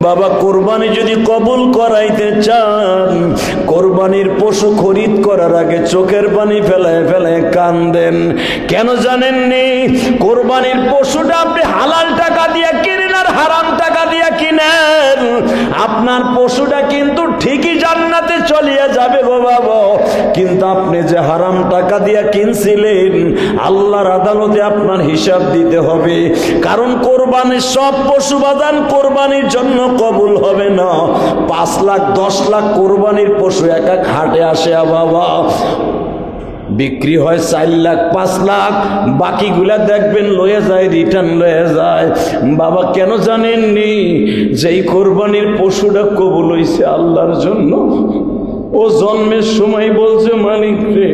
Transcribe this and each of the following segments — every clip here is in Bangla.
বাবা কোরবানি যদি কবুল করাইতে চান, কোরবানির পশু খরিদ করার আগে চোখের পানি ফেলায় ফেলায় কান্দেন। কেন জানেননি? কোরবানির পশুটা আপনি হালাল টাকা দিয়ে কিনেন আর হারাম টাকা দিয়ে কিনেন, আপনার পশুটা কিন্তু ঠিকই জান্নাতে চলিয়ে যাবে গো বাবা। কিন্তু আপনি যে হারাম টাকা দিয়ে কিনছিলেন, আল্লাহর আদালতে আপনার হিসাব দিতে হবে। কারণ কোরবানির সব পশু বাদান কোরবানির জন্য কবুল হবে না। 5 লাখ 10 লাখ কোরবানির পশু এক এক হাটে আসে বাবা, বিক্রি হয় 4 লাখ 5 লাখ, বাকিগুলা দেখবেন লয়ে যায়, রিটার্ন লয়ে যায়। বাবা কেন জানেননি? যেই কোরবানির পশুটা কবুল হইছে আল্লাহর জন্য, ও জন্মের সময় বলছে, মালিক রে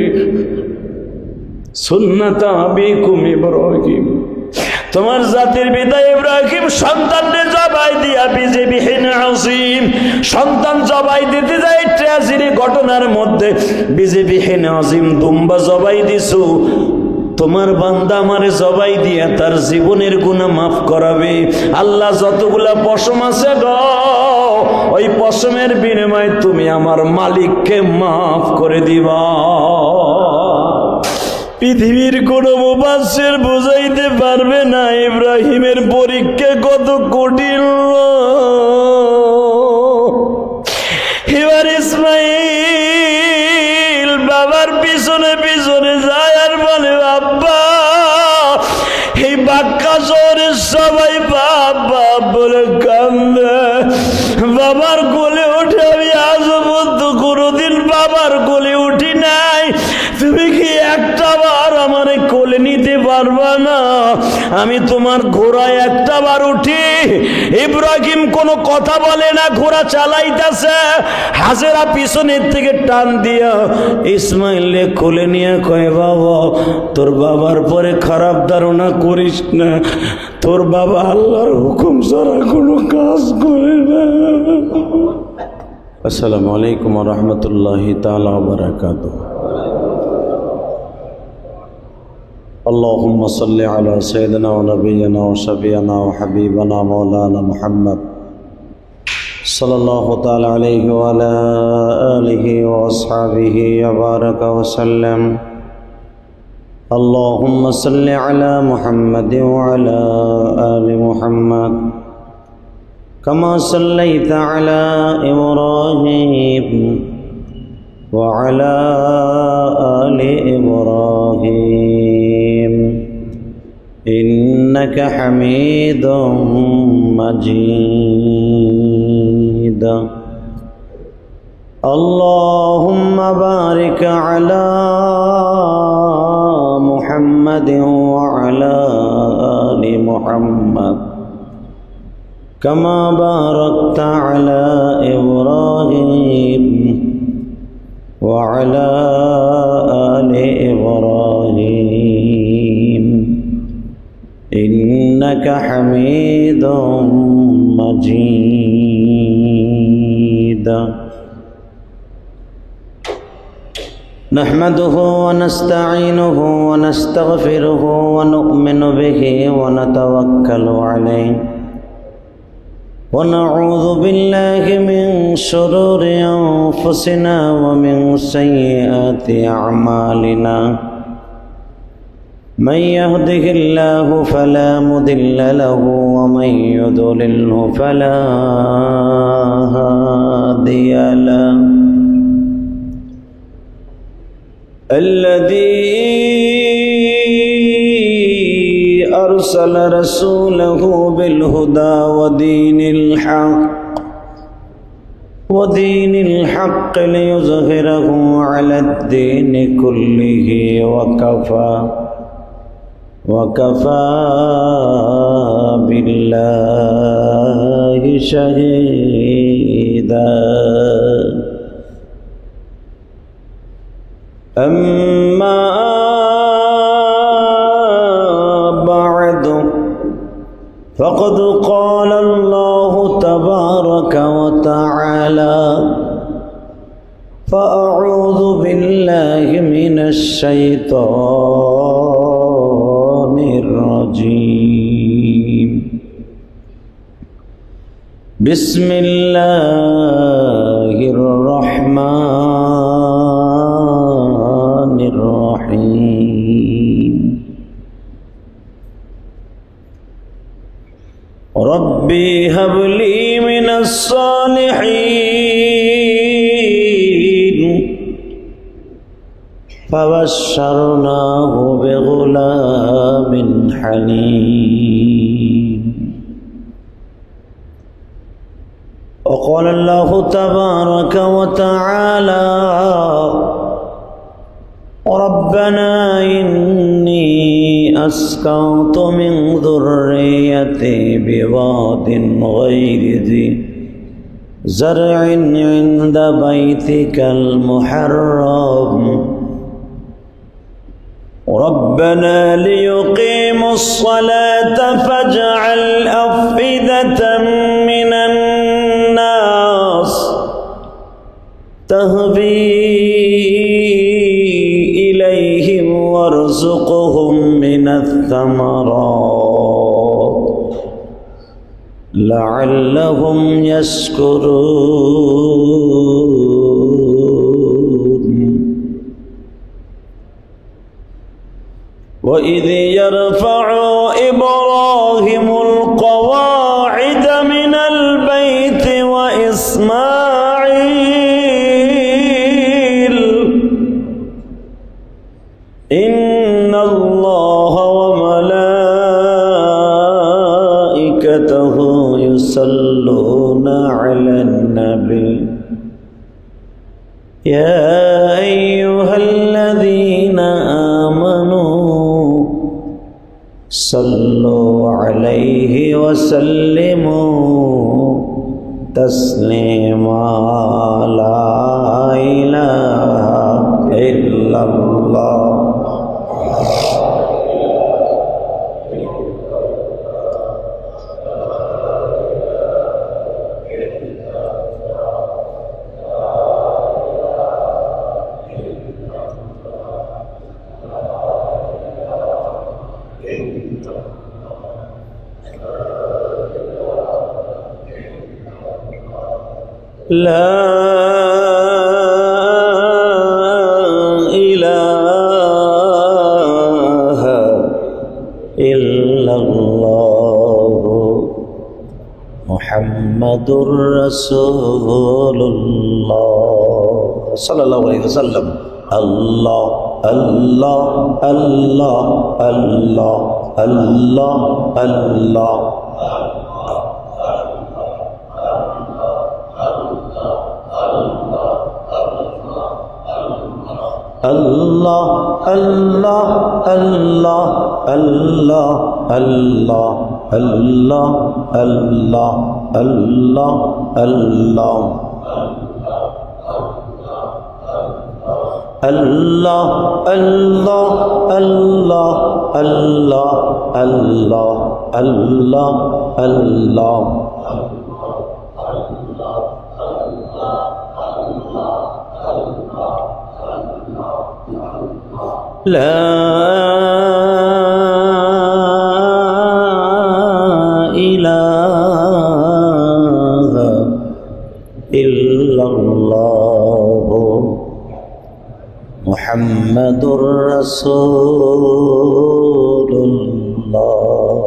সুন্নাতা আবিকুম ইব্রাহিম, তোমার জাতির পিতা ইব্রাহিম সন্তানকে জবাই দিয়া বিজেবিহীন আজিম, সন্তান জবাই দিতে যায় ট্র্যাজেডি ঘটনার মধ্যে বিজেবিহীন আজিম দুম্বা জবাই দিছু। তোমার বান্দা আমারে জবাই দিয়া তার জীবনের গুনাহ মাফ করাবে। আল্লাহ যতগুলা পশম আছে গো, ওই পশমের বিনিময়ে তুমি আমার মালিককে মাফ করে দিবা। পৃথিবীর কোন মুফাসসির বুঝাইতে পারবে না ইব্রাহিমের পরীক্ষা কত কঠিন। এবার ইসমাইল বাবার পিছনে পিছনে যায় আর বলে, আব্বা এই বাক্কা শহরের সবাই বাপ বাপ বলে কান্দে। বাবার কোলে উঠে আমি আজ পর্যন্ত কোনোদিন বাবার কোলে উঠি নাই, তুমি কি একটা বার আমারে কোলে নিতে পারবা না? আমি তোমার ঘোড়ায় একটা বার উঠি। ইব্রাহিম কোনো কথা বলে না, ঘোড়া চালাইতেছে। হাজেরা পিছনের থেকে টান দিয়া ইসমাইলে কোলে নিয়ে কয়, বাবা তোর বাবার পরে খারাপ ধারণা করিস না, তোর বাবা আল্লাহর হুকুম ছাড়া কোনো কাজ করে না। আসসালামু আলাইকুম ওয়া রাহমাতুল্লাহি তাআলা ওয়া বারাকাতুহু। اللهم صل على سيدنا ونبينا وشفيعنا وحبيبنا مولانا محمد صلى الله تعالى عليه وعلى آله وأصحابه وبارك وسلم. اللهم صل على محمد وعلى آل محمد كما صليت على إبراهيم وعلى آل إبراهيم إنك حميد مجيد. اللهم بارك على محمد وعلى آل محمد كما باركت على إبراهيم وعلى آل إبراهيم إنك حميد مجيد. نحمده ونستعينه ونستغفره ونؤمن به ونتوكل عليه ونعوذ بالله من شرور أنفسنا ومن سيئات أعمالنا. من يهده الله فلا مضل له ومن يضلله فلا هادي له. الذي أرسل رسوله بالهدى ودين الحق ليظهره على الدين كله وكفى بالله شهيدا. أما بعد فقد قال الله تبارك وتعالى: فأعوذ بالله من الشيطان الرجيم. বিসমিল্লাহির রহমানির রহিম রব্বি হাবলি মিনাস সালিহিন ফাবাশশারনাহু বিগুলামিন Halim وقال الله تبارك وتعالى ربنا إني أسكنت من ذريتي بواد غير ذي زرع عند بيتك المحرم ربنا ليقيموا الصلاة فاجعل أفئدة من الناس تهوي إليهم وارزقهم من الثمرات لعلهم يشكرون وإذ يرفع إبراهيم القواعد من البيت وإسماعيل إن الله وملائكته يصلون على النبي يا أيها الذين آمنوا صلوا عليه وسلموا تسليما لا إله إلا الله لا إله إلا الله محمد رسول الله صلى الله عليه وسلم الله الله الله الله الله الله Allah Allah Allah Allah Allah Allah Allah Allah Allah Allah Allah Allah Allah Allah Allah Allah لا إله إلا الله محمد رسول الله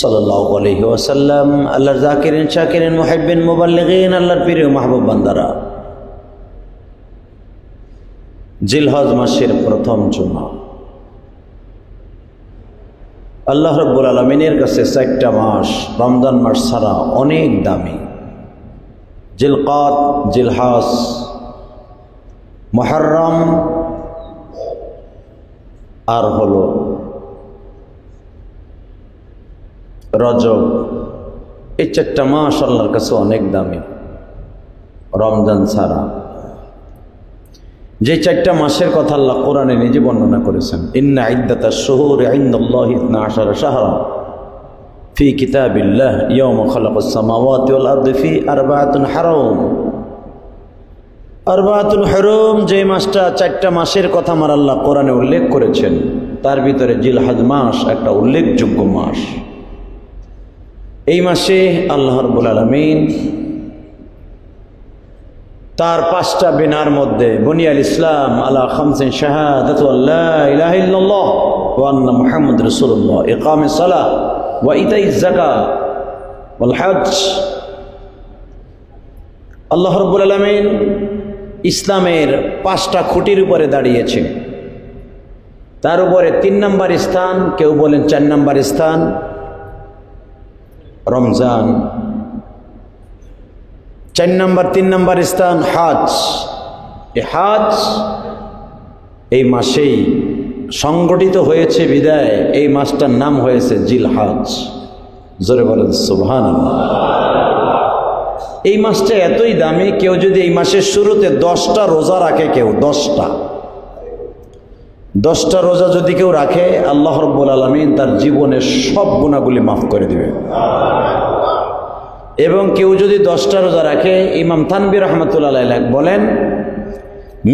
صلى الله عليه وسلم আল্লাহর জাকিরিন শাকিরিন মুহিব্বিন মুবাল্লিগিন আল্লাহর প্রিয় মাহবুব বান্দারা জিলহজ মাসের প্রথম জুমা আল্লাহ রাব্বুল আলামিনের কাছে 4টা মাস রমজান মাস ছাড়া অনেক দামি জিলকাদ জিলহজ মুহররম আর হলো রজব এই 4টা মাস আল্লাহর কাছে অনেক দামি রমজান ছাড়া যে 4টা মাসের কথা আল্লাহ কোরআনে নিজে বর্ণনা করেছেন ইন্না ইদ্দাতাশ শুহুরি ইনদাল্লাহি 12 শাহরা ফি কিতাবিল্লাহ ইয়াওমা খালাকাস সামাওয়াতি ওয়াল আরদি ফি আরবাআতুন হুরুম যে মাসটা 4টা মাসের কথা আমার আল্লাহ কোরআনে উল্লেখ করেছেন তার ভিতরে জিলহজ মাস একটা উল্লেখযোগ্য মাস এই মাসে আল্লাহ রাব্বুল আলামিন তার 5টা বিনার মধ্যে বুনিয়াল ইসলাম আলা খামসিন শাহাদাতু আল্লা ইলাহা ইল্লাল্লাহ ওয়া আন্না মুহাম্মাদুর রাসূলুল্লাহ ইকামিস সালাহ ওয়া ইতাইজ যাকাত ওয়াল হজ। আল্লাহ রাব্বুল আলামিন ইসলামের 5টা খুঁটির উপরে দাঁড়িয়েছে। তার উপরে 3 নম্বর স্থান, কেউ বলেন 4 নম্বর স্থান রমজান, 4 নম্বর 3 নম্বর স্থান হজ। এই হজ এই মাসেই সংগঠিত হয়েছে বিদায় এই মাসটার নাম হয়েছে জিলহজ। জোরে বলেন সুবহানাল্লাহ। এই মাসটা এতই দামি, কেউ যদি এই মাসের শুরুতে 10টা রোজা রাখে, কেউ 10টা রোজা যদি কেউ রাখে, আল্লাহ রাব্বুল আলামিন তার জীবনের সব গুনাহগুলি মাফ করে দিবে। এবং কেউ যদি 10টা রোজা রাখে, ইমাম থানভী রাহমাতুল্লাহ আলাইহি বলেন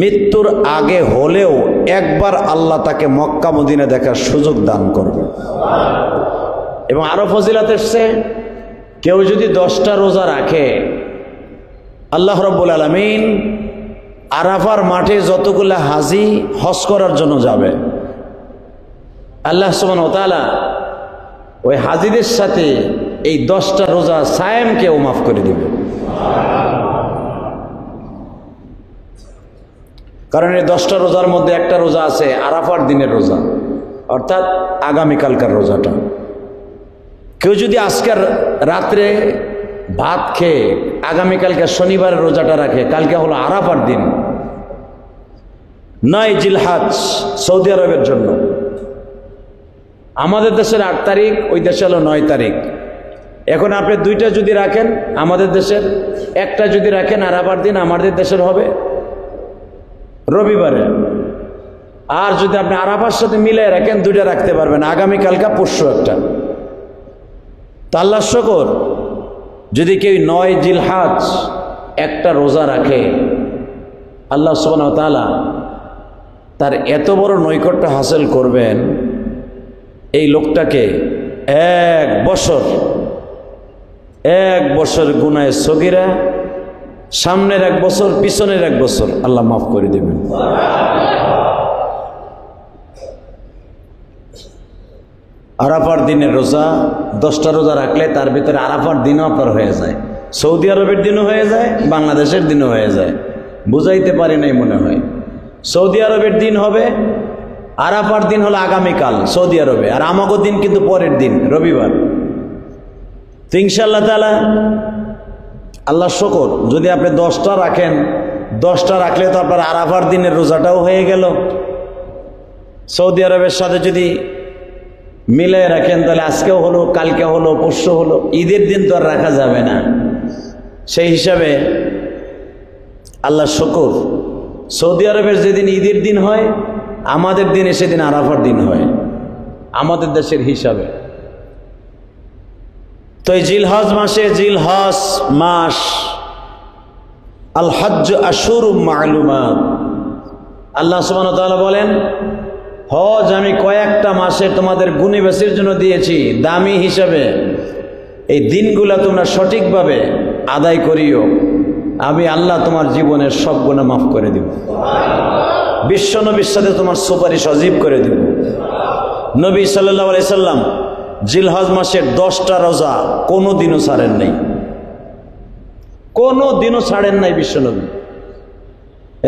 মৃত্যুর আগে হলেও একবার আল্লাহ তাকে মক্কা মদিনা দেখার সুযোগ দান করবে। এবং আরো ফজিলত এসছে, কেউ যদি 10টা রোজা রাখে, আল্লাহ রাব্বুল আলামিন আরাফার মাঠে যতগুলা হাজি হজ করার জন্য যাবে, আল্লাহ সুবহানাহু ওয়া তাআলা ওই হাজিদের সাথে এই 10টা রোজা সায়েমকেও মাফ করে দিবে। কারণ এই 10টা রোজার মধ্যে একটা রোজা আছে আরাফার দিনের রোজা, অর্থাৎ আগামীকালকার রোজাটা। কেউ যদি আজকের রাত্রে ভাত খেয়ে আগামীকালকে শনিবারের রোজাটা রাখে, কালকে হলো আরাফার দিন, 9 জিলহজ সৌদি আরবের জন্য। আমাদের দেশের 8 তারিখ, ওই দেশে হলো 9 তারিখ। এখন আপনি 2টা যদি রাখেন, আমাদের দেশের একটা যদি রাখেন আরাফার দিন, আমাদের দেশের হবে রবিবারে। আর যদি আপনি আরাফার সাথে মিলে রাখেন, 2টা রাখতে পারবেন, আগামীকালকা পরশু একটা। তা আল্লাহর শুকর, যদি কেউ 9 জিলহজ একটা রোজা রাখে, আল্লাহ সুবহানাহু ওয়া তাআলা তার এত বড় নৈকট্য হাসিল করবেন, এই লোকটাকে 1 বছর গুনাহে সগীরা, সামনের 1 বছর পিছনের 1 বছর আল্লাহ মাফ করে দেবেন। আরাফার দিনের রোজা, 10টা রোজা রাখলে তার ভিতরে আরাফার দিনও আপনার হয়ে যায়, সৌদি আরবের দিনও হয়ে যায়, বাংলাদেশের দিনও হয়ে যায়। বুঝাইতে পারি নাই মনে হয়। সৌদি আরবের দিন হবে, আরাফার দিন হলো আগামীকাল সৌদি আরবে, আর আমাগো দিন কিন্তু পরের দিন রবিবার। তো ইনশাআল্লাহ তাআলা আল্লাহ শুকর, যদি আপনি 10টা রাখেন, 10টা রাখলে তো আপনার আরাফার দিনের রোজাটাও হয়ে গেল। সৌদি আরবের সাথে যদি মিলে রাখেন, তাহলে আজকেও হলো, কালকে হলো, পরশু হলো, ঈদের দিন তো আর রাখা যাবে না। সেই হিসাবে আল্লাহ শুকর, সৌদি আরবের যেদিন ঈদের দিন হয়, আমাদের দিনে সেদিন আরাফার দিন হয়, আমাদের দেশের হিসাবে। তো এই জিলহজ মাসে, জিলহজ মাস, আল হজ্জ আশুরুম মা'লুমাত, আল্লাহ সুবহানাহু ওয়া তাআলা বলেন হজ আমি কয়েকটা মাসে তোমাদের গুণে বেশির জন্য দিয়েছি দামি হিসাবে। এই দিনগুলা তোমরা সঠিকভাবে আদায় করিও, আমি আল্লাহ তোমার জীবনের সব গুনাহ মাফ করে দিব। বিশ্ব নবীর সাথে তোমার সুপারিশ অজীব করে দিব। নবী সাল্লাল্লাহু আলাইহি সাল্লাম জিলহজ মাসের 10টা রোজা কোনো দিনও ছাড়েন নাই, কোনো দিনও ছাড়েন নাই বিশ্বনবী।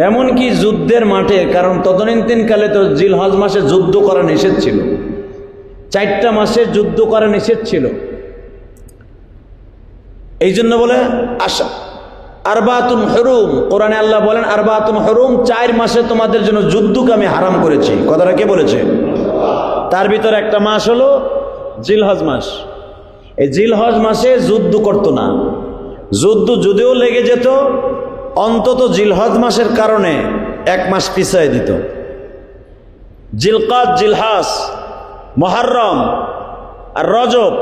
এমনকি যুদ্ধের মাঠে, কারণ তদানীন্তনকালে তো জিলহজ মাসে যুদ্ধ করা নিষেধ ছিল, 4টা মাসে যুদ্ধ করা নিষেধ ছিল। এই জন্য বলে আশা আরবাতুন হুরুম, কোরআনে আল্লাহ বলেন আরবাতুন হুরুম, 4 মাসে তোমাদের জন্য যুদ্ধকে আমি হারাম করেছি। কথাটা কে বলেছে? তার ভিতরে একটা মাস হলো জিলহজ মাস। এই জিলহজ মাসে যুদ্ধ করতো না, যুদ্ধ যদিও লেগে যেত, অন্তত জিলহজ মাসের কারণে 1 মাস পিছিয়ে দিত। জিলকাদ, জিলহাস, মুহররম আর রজব,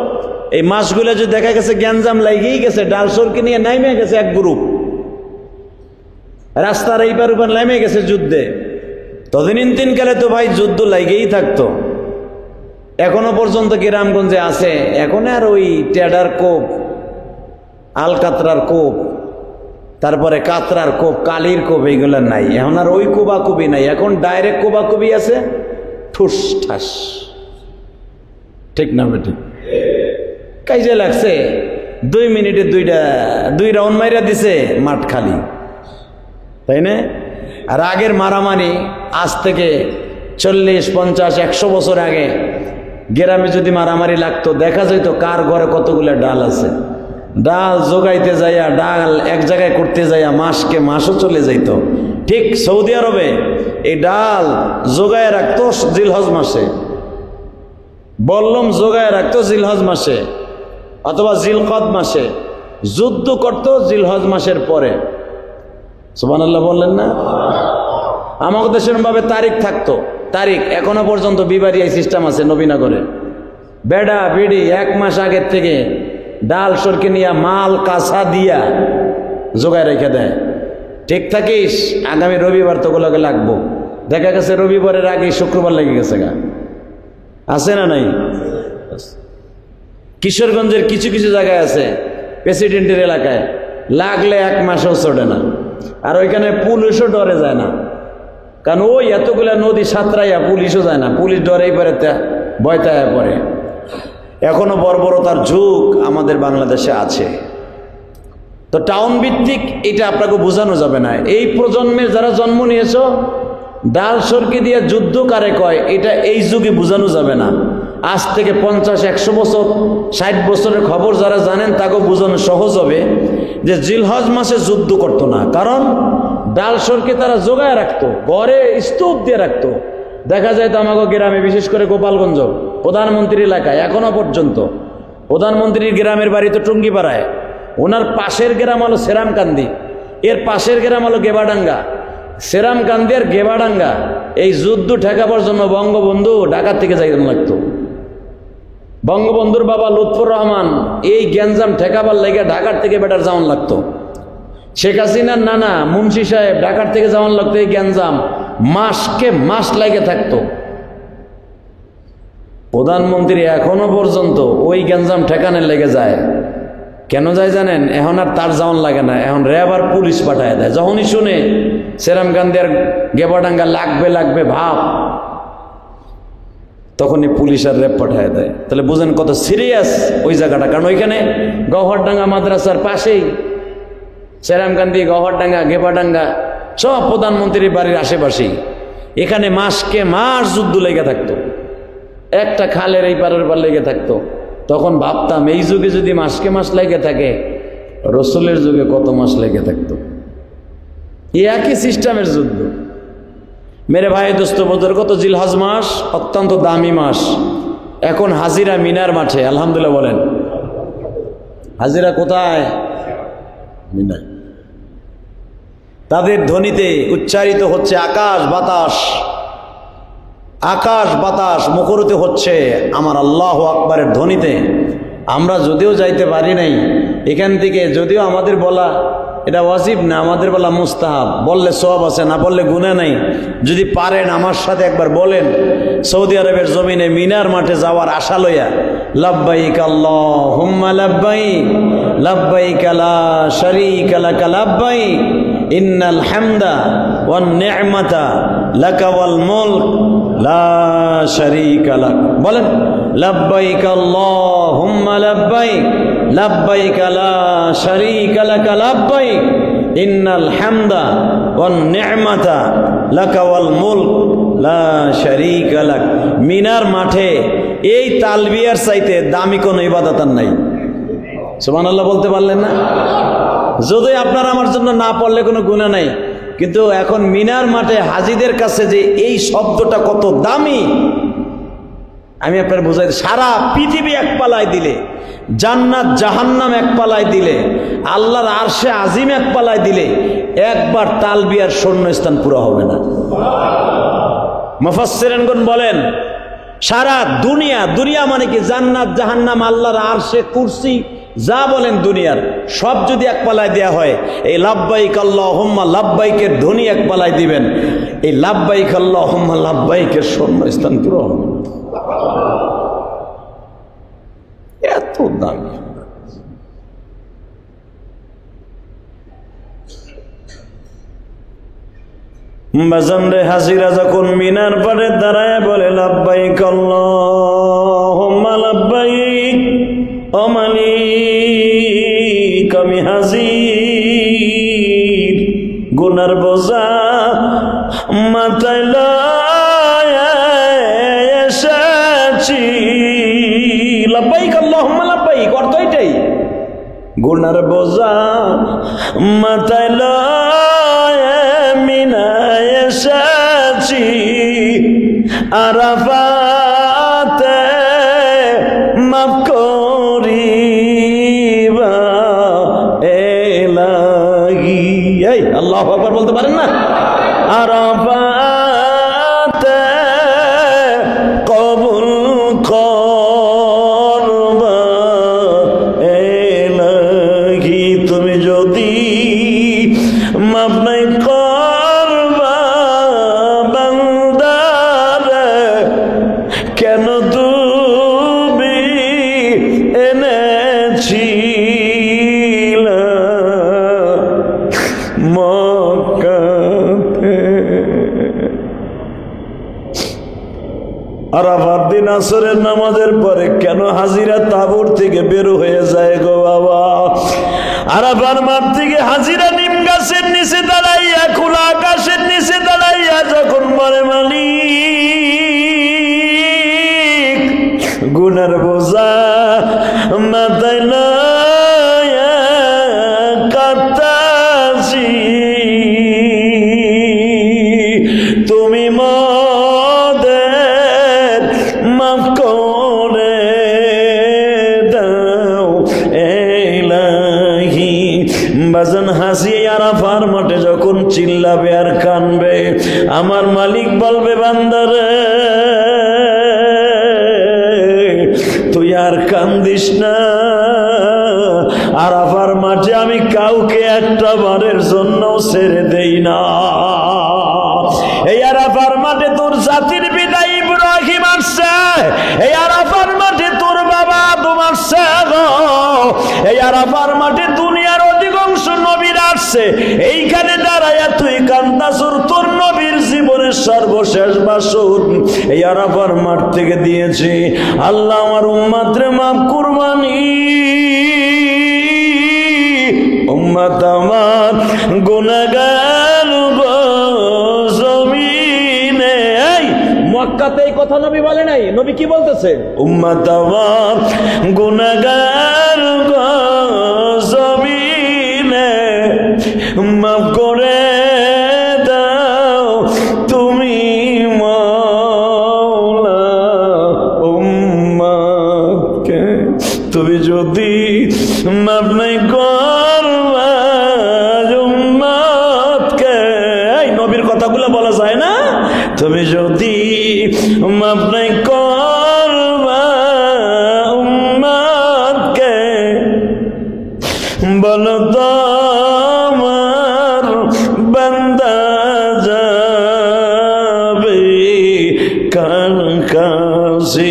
এই মাসগুলো যে দেখা গেছে গ্যাঞ্জাম লাগিয়েই গেছে, ডালসরকে নিয়ে নামে গেছে এক গ্রুপ, রাস্তার এইবার উপর নেমে গেছে যুদ্ধে। তদানীন্তনকালে তো ভাই যুদ্ধ লাগেই থাকতো। এখনো পর্যন্ত গ্রামগঞ্জে আছে। এখন আর ওই টেডার কোপ, আলকাতরার কোপ, তারপরে কাতরার কোপ, কালির কোপ, এইগুলো নাই এখন। আর ওই কোবাকুবি নাই, এখন ডাইরেক্ট কোবাকুবি আছে, ঠুস ঠাস। ঠিক না বেঠিক? কাইজে লাগছে 2 মিনিটে 2 রাউন্ড মাইরা দিছে, মাঠ খালি, তাই না? আর আগের মারামারি আজ থেকে 40, 50, 100 বছর আগে গ্রামে যদি মারামারি লাগতো, দেখা যেত কার ঘরে কতগুলো ডাল আছে। ডাল জোগাইতে যাইয়া, ডাল এক জায়গায় করতে যাইয়া মাসও চলে যাইত। ঠিক সৌদি আরবে এই ডাল জোগায় রাখতো জিলহজ মাসে, বললাম জোগায় রাখতো জিলহজ মাসে অথবা জিলকদ মাসে, যুদ্ধ করতো জিলহজ মাসের পরে। সুবহানাল্লাহ বললেন না? আমাদের দেশের ভাবে তারিখ থাকতো, তারিখ এখনো পর্যন্ত বিবারিয়াই সিস্টেম আছে নবীনগরে। বেডা বিড়ি 1 মাস আগের থেকে ডাল সরকে নিয়ে মাল কাঁচা দিয়া জোগায় রেখে দেয়। ঠিক থাকিস, আগামী রবিবার তো গুলোকে লাগবো। দেখা গেছে রবিবারের আগে শুক্রবার লেগে গেছে গা, আছে না নাই? কিশোরগঞ্জের কিছু কিছু জায়গায় আছে, প্রেসিডেন্টের এলাকায় লাগলে 1 মাসও চড়ে না। আর ওইখানে পুলিশও ডরে যায় না, কারণ ওই এতগুলা নদী সাঁতরাইয়া পুলিশও যায় না, পুলিশ ডরেই পারে, ভয়তায় পড়ে। এখনো বর্বরতার যুগ আমাদের বাংলাদেশে আছে। তো টাউন ভিত্তিক এটা আপনাকে বোঝানো যাবে না। এই প্রজন্মের যারা জন্ম নিয়েছ, ডাল সরকি দিয়ে যুদ্ধ কারে কয় এটা এই যুগে বোঝানো যাবে না। আজ থেকে 50, 100 বছর, 60 বছরের খবর যারা জানেন তাকে বোঝানো সহজ হবে যে জিলহজ মাসে যুদ্ধ করতো না, কারণ ডাল সরকি তারা জোগায় রাখতো, ঘরে স্তূপ দিয়ে রাখতো। দেখা যায় তো আমাকে গ্রামে, বিশেষ করে গোপালগঞ্জ প্রধানমন্ত্রীর এলাকায় এখনো পর্যন্ত, প্রধানমন্ত্রীর গ্রামের বাড়ি তো টুঙ্গিপাড়ায়, ওনার পাশের গ্রাম হলো সেরামকান্দি, এর পাশের গ্রাম হলো গেবাডাঙ্গা। সেরামকান্দি আর গেবাডাঙ্গা এই যুদ্ধ ঠেকাবার জন্য বঙ্গবন্ধু ঢাকা থেকে যাইতে লাগতো। বঙ্গবন্ধুর বাবা লুৎফর রহমান এই গ্যাঞ্জাম ঠেকাবার লেগে ঢাকার থেকে বেটার যাওয়ান লাগতো। শেখ হাসিনার নানা মুন্সি সাহেব ঢাকার থেকে যাওয়ান লাগতো, এই গ্যাঞ্জাম মাসকে মাস লেগে থাকতো। প্রধানমন্ত্রী এখনো পর্যন্ত ওই গ্যাঞ্জাম ঠেকানের লেগে যায়। কেন যায় জানেন? এখন আর তার যাওয়ান লাগে না, এখন র্যাব আর পুলিশ পাঠায় দেয়। যখনই শুনে সেরামকান্দি আর গেবাডাঙ্গা লাগবে ভাব, তখনই পুলিশ আর র্যাব পাঠায় দেয়। তাহলে বুঝেন কত সিরিয়াস ওই জায়গাটা, কারণ ওইখানে গওহরডাঙ্গা মাদ্রাসার পাশেই সেরামকান্দি, গওহরডাঙ্গা, গেবাডাঙ্গা সব প্রধানমন্ত্রীর বাড়ির আশেপাশেই। এখানে মাসকে মাস যুদ্ধ লেগে থাকতো, একটা খালের এই পারের পার লেগে থাকতো। তখন ভাবতাম এই যুগে যদি মাসকে মাস লেগে থাকে, রসুলের যুগে কত মাস লেগে থাকতো। এই একই সিস্টেমের যুদ্ধ। মেরে ভাই দোস্ত বোধর কত জিলহজ মাস অত্যন্ত দামি মাস। এখন হাজিরা মিনার মাঠে, আলহামদুলিল্লাহ বলেন। হাজিরা কোথায়? মিনায়। তাদের ধ্বনিতে উচ্চারিত হচ্ছে আকাশ বাতাস, আকাশ বাতাস মুখরিত হচ্ছে আমার আল্লাহু আকবারের ধ্বনিতে। আমরা যদিও যাইতে পারি নাই এখান থেকে, যদিও আমাদের বলা এটা ওয়াজিব না, আমাদের বলা মুস্তাহাব, বললে সওয়াব আছে, না বললে গুনাহ নাই। যদি পারেন আমার সাথে একবার বলেন, সৌদি আরবের জমিনে মিনার মাঠে যাওয়ার আশা লইয়া, লাব্বাইক আল্লাহুম্মা লাব্বাইক, লাব্বাইক লা শারীকা লাকা লাব্বাইক, ইন্নাল হামদা ওয়ান নি'মাতা লাকা ওয়াল মুলক লা শারীকা লাক। বলেন লাব্বাইক আল্লাহুম্মা লাব্বাইক, লাব্বাইক লা শারীকা লাকা লাব্বাইক, ইন্নাল হামদা ওয়ান নি'মাতা লাকা ওয়াল মুলক লা শারীকা লাক। মিনার মাঠে এই তালবিয়ার চাইতে দামি কোনো ইবাদত আর নাই। সুবহানাল্লাহ বলতে পারলেন না? যদি আপনারা আমার জন্য না পড়লে কোনো গুনাহ নাই, কিন্তু এখন মিনার মাঠে হাজীদের কাছে যে এই শব্দটা কত দামি আমি আপনার বুঝাই। সারা পৃথিবী এক পালায় দিলে, জান্নাত জাহান্নাম এক পালায় দিলে, আল্লাহর আরশে আজিম এক পালায় দিলে, একবার তালবিয়ার শূন্যস্থান পুরো হবে না। মুফাসসিরিনগণ বলেন সারা দুনিয়া, দুনিয়া মানে কি? জান্নাত জাহান্নাম, আল্লাহর আরশে, কুরসি, যা বলেন দুনিয়ার সব যদি এক পালায় দেয়া হয়, এই লাব্বাইক আল্লাহুম্মা লাব্বাইকের ধ্বনি এক পালায় দিবেন, এই লাব্বাইক আল্লাহুম্মা লাব্বাইকের শূন্যস্থান পুরো হবে না। দামি। বাজান রে, হাজিরা যখন মিনার পারে দাঁড়ায় বলে লাব্বাইক আল্লাহুম্মা লাব্বাইক, ও মালিক আমি হাজির, গুনার বোঝা মাথায় লয়ে এসেছি। লাব্বাইক আল্লাহুম্মা লাব্বাইক অর্থ এটাই, গুনার বোঝা মাথায় লয়ে মিনায় এসেছি, আরাফাতে মাফ করিবা এলাহি। এই আল্লাহু আকবার বলতে পারেন না? আরাফাতে কবুল করবা এলাহি, তুমি যদি মাফ নাই করবা বান্দারে, কেন তুমি এনেছিলা মক্কাতে। আরাফার দিন আসরের নামাজের পরে কেন হাজিরা তাঁবুর থেকে বের হয়ে যায় গো বাবা? আরাফার মাঠ থেকে হাজিরা নিম গাছের নিচে দাঁড়াইয়া, খোলা আকাশের নিচে দাঁড়াইয়া যখন বলে মালিক গুনার বোঝা মাথায় লইয়া কাঁদতাছি, তুমি মোদের মাফ করে দাও এলাহি। বাজান হাসি আরাফার মাঠে যখন চিল্লাবে আর কানবে, আমার মালিক বলবে বান্দারে তুই আর কান্দিস না, আরাফার মাঠে আমি কাউকে একটা বারের জন্য ছেড়ে দেই না। এই আরাফার মাঠে তোর জাতির পিতা ইব্রাহিম আসছে, এই আরাফার মাঠে তোর বাবা আদম আসছে, এই আরাফার মাঠে দুনিয়ার অধিকাংশ নবীরা আসছে। এইখানে দাঁড়াইয়া তুই কান্দাসুর, তোর নবীর জীবনের সর্বশেষ বাসন এই আরাফার মাঠ থেকে দিয়েছি। আল্লাহ আমার উম্মাতরে মাফ কুরবানি, উম্মাত আমার গুনাহগার গো জমিনে। এই মক্কাতে এই কথা নবী বলে নাই, নবী কি বলতেছে? উম্মাত আমার গুনাহগার গো জমিনে, মাফ করে দাও তুমি মাওলা উম্মাতকে, তুমি যদি মাফ নাই করবা উম্মাতকে। এই নবীর কথাগুলো বলা যায় না? তুমি যদি মাফ নাই করবা উম্মাতকে, বলো তোমার বান্দা যাবে কার কাছে।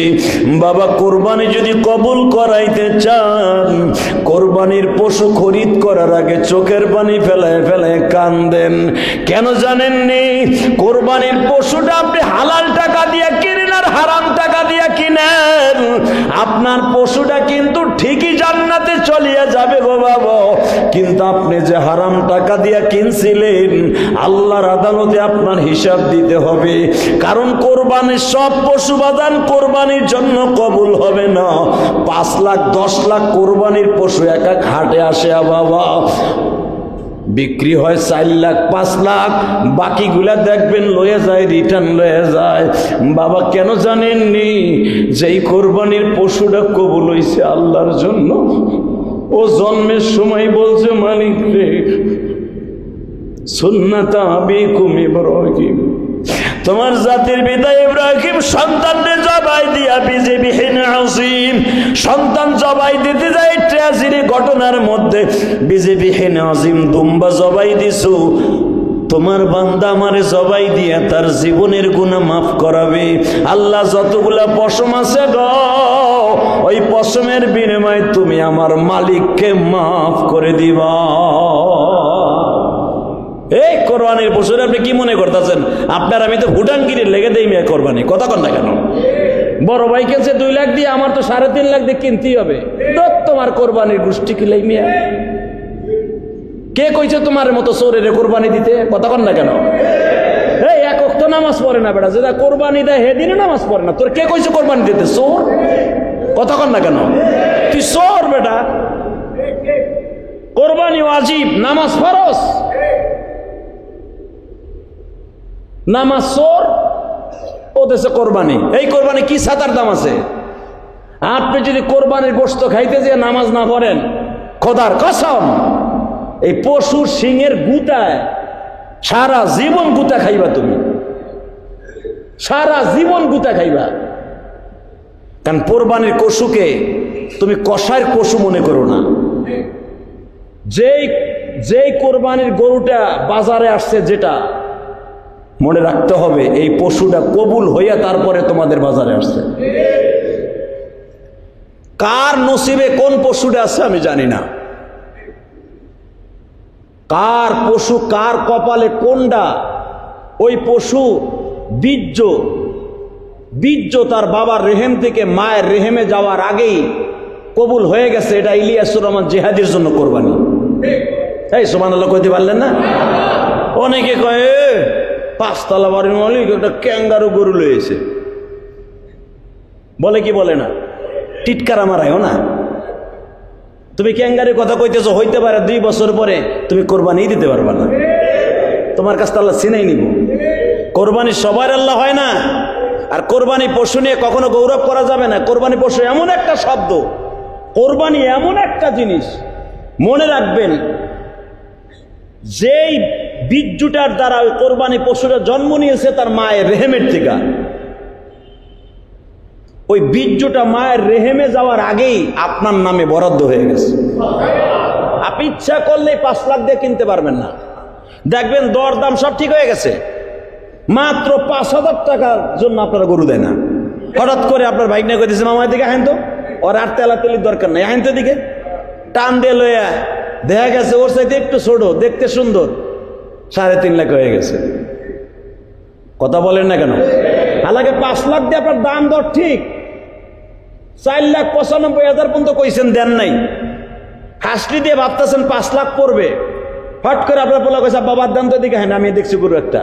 বাবা কোরবানি যদি কবুল করাইতে চান, কোরবানির পশু খরিদ করার আগে চোখের পানি ফেলায় ফেলায় কান্দেন। কেন জানেননি? কোরবানির পশুটা আপনি হালাল টাকা দিয়ে কিনেন আর হারাম টাকা দিয়ে কিনেন, আপনার পশুটা কিন্তু ঠিকই জান্নাতে চলিয়ে যাবে গো বাবা। কিন্তু আপনি যে হারাম টাকা দিয়ে কিনছিলেন, আল্লাহর আদালতে আপনার হিসাব দিতে হবে। কারণ কোরবানির সব পশু বাদান কোরবানির জন্য কবুল হবে না। 5 লাখ 10 লাখ কোরবানির পশু এক এক হাটে আসে বাবা, বিক্রি হয় 4 লাখ 5 লাখ, বাকিগুলা দেখবেন লয়ে যায়, রিটার্ন লয়ে যায়। বাবা কেন জানেননি? যেই কোরবানির পশুটা কবুল হইছে আল্লাহর জন্য, ও জন্মের সময় বলছে মালিক রে সুন্নাত আবিকুম ইব্রাহিম, তোমার জাতির পিতা ইব্রাহিম সন্তানকে জবাই দিয়া বিজেবিহীন আসিম, সন্তান জবাই দিতে যায় ট্র্যাজেডি ঘটনার মধ্যে বিজেবিহীন আসিম দুম্বা জবাই দিছো। তোমার বান্দা আমারে জবাই দিয়া তার জীবনের গুনাহ মাফ করাবে। আল্লাহ যতগুলা পশম আছে গো, ওই পশমের বিনিময়ে তুমি আমার মালিককে মাফ করে দিবা। এই কোরবানির পশুর আপনি কি মনে করতেছেন? আপনার আমি তো ভুটানগিরির লেগে দেই মিয়া কোরবানি, কথা কন না কেন? বড় ভাই কিনছে 2 লাখ দিয়ে, আমার তো 3.5 লাখ দিয়ে কিনতেই হবে। তোমার কোরবানির গোষ্ঠী কি লাই মিয়া? কে কইছে তোমার মতো চোরের কোরবানি দিতে? কথা কন না কেন? এই এক ওয়াক্ত নামাজ পড়ে না বেটা, যেটা কোরবানি দেয় সেদিনও নামাজ পড়ে না। তোর কে কইছে কোরবানি দিতে? চোর। কথা কন না কেন? তুই চোর বেটা। কোরবানি ওয়াজিব, নামাজ ফরজ। নামাজ চোর, ও দেশে কোরবানি। এই কোরবানি কি ছাতার দাম আছে? আপনি যদি কোরবানির গোশত খাইতে যে নামাজ না পড়েন, খোদার কসম এই পশুর সিংহের গুতায় সারা জীবন গুতা খাইবা। তুমি সারা জীবন গুতা খাইবা। কারণ কোরবানির পশুকে তুমি কষায়ের পশু মনে করো না। যেই কোরবানির গরুটা বাজারে আসছে, যেটা মনে রাখতে হবে এই পশুটা কবুল হইয়া তারপরে তোমাদের বাজারে আসছে। কার নসিবে কোন পশুটা আছে আমি জানি না। কার পশু, কার কপালে কোনটা। ওই পশু বীর্য তার বাবার রেহেম থেকে মায়ের রেহেমে যাওয়ার আগেই কবুল হয়ে গেছে। এটা ইলিয়াসুর রহমান জিহাদির জন্য কোরবানি। এই সুবহানাল্লাহ কইতে পারলেন না? অনেকে কয় 5 তলা বাড়ির মালিক একটা ক্যাঙ্গারু গরু লয়েছে, বলে কি বলে না? টিটকারা মারায়ও না। তুমি ক্যাঙ্গারের কথা কইতেছো, হইতে পারে 2 বছর পরে তুমি কোরবানি দিতে পারবা না। তোমার কাছে আল্লাহ চিনাই নিব। কোরবানি সবার আল্লাহ হয় না। আর কোরবানি পশু নিয়ে কখনো গৌরব করা যাবে না। কোরবানি পশু এমন একটা শব্দ, কোরবানি এমন একটা জিনিস, মনে রাখবেন যেই বীর্যটার দ্বারা ওই কোরবানি পশুটা জন্ম নিয়েছে তার মায়ের রেহেমের থেকে, ওই বীর্যটা মায়ের রেহেমে যাওয়ার আগেই আপনার নামে বরাদ্দ হয়ে গেছে। আপনি ইচ্ছা করলে 5 লাখ দিয়ে কিনতে পারবেন না। দেখবেন দরদাম সব ঠিক হয়ে গেছে, মাত্র 5,000 টাকার জন্য আপনারা গরু দেয় না। হঠাৎ করে আপনার বাইক নিয়ে কইতেছে মামার দিকে আহেন তো, ওর আর তেলাতেলির দরকার নাই, আহেন তো দিকে টান দিয়ে লইয়া দেখা গেছে ওর সাথে একটু ছোট, দেখতে সুন্দর, 3.5 লাখ হয়ে গেছে। কথা বলেন না কেন? হালাকে 5 লাখ দিয়ে আপনার দাম দর ঠিক, 4,95,000 পর্যন্ত কইছেন, দেন নাই। হাসলি দিয়ে ভাবতেছেন 5 লাখ পড়বে। হট করে আপনার বলা কইছে বাবার দাম তো দিকে, হ্যাঁ আমি দেখছি গরু একটা,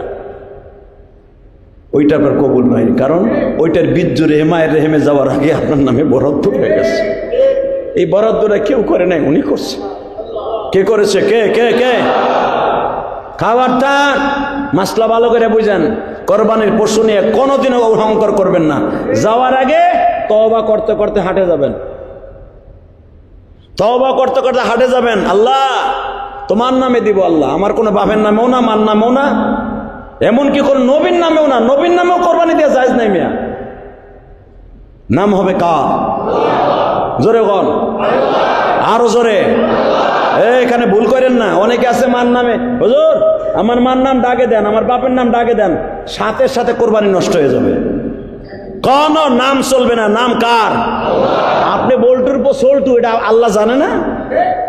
ওইটা আপনার কবুল নাই। কারণ ওইটার বীর্য রেহেমায়ের রেহেমে যাওয়ার আগে আপনার নামে বরাদ্দ হয়ে গেছে। এই বরাদ্দটা কেউ করে নাই, উনি করছে। কে করেছে? কে কে কে? খাবার টান মাসলা ভালো করে বুঝেন। কোরবানির পশু নিয়ে কোনোদিনও অহংকার করবেন না। যাওয়ার আগে তওবা করতে করতে হাটে যাবেন, তওবা করতে করতে হাটে যাবেন। আল্লাহ তোমার নামে দিব, আল্লাহ আমার কোনো বাপের নামেও না, মার নামেও না, এমনকি কোন নবীর নামেও না। নবীর নামেও কোরবানি দেওয়া জায়েজ নাই মিয়া। নাম হবে কার? জোরে বল, আরো জোরে। এখানে ভুল করেন না। অনেকে আছে মার নামে, হুজুর আমার মার নাম ডাকে দেন, আমার বাপের নাম ডাকে দেন, সাথে সাথে কোরবানি নষ্ট হয়ে যাবে। কোন নাম চলবে না। নাম কার? আপনি বল্টুর পর সোল্টু, এটা আল্লাহ জানে না?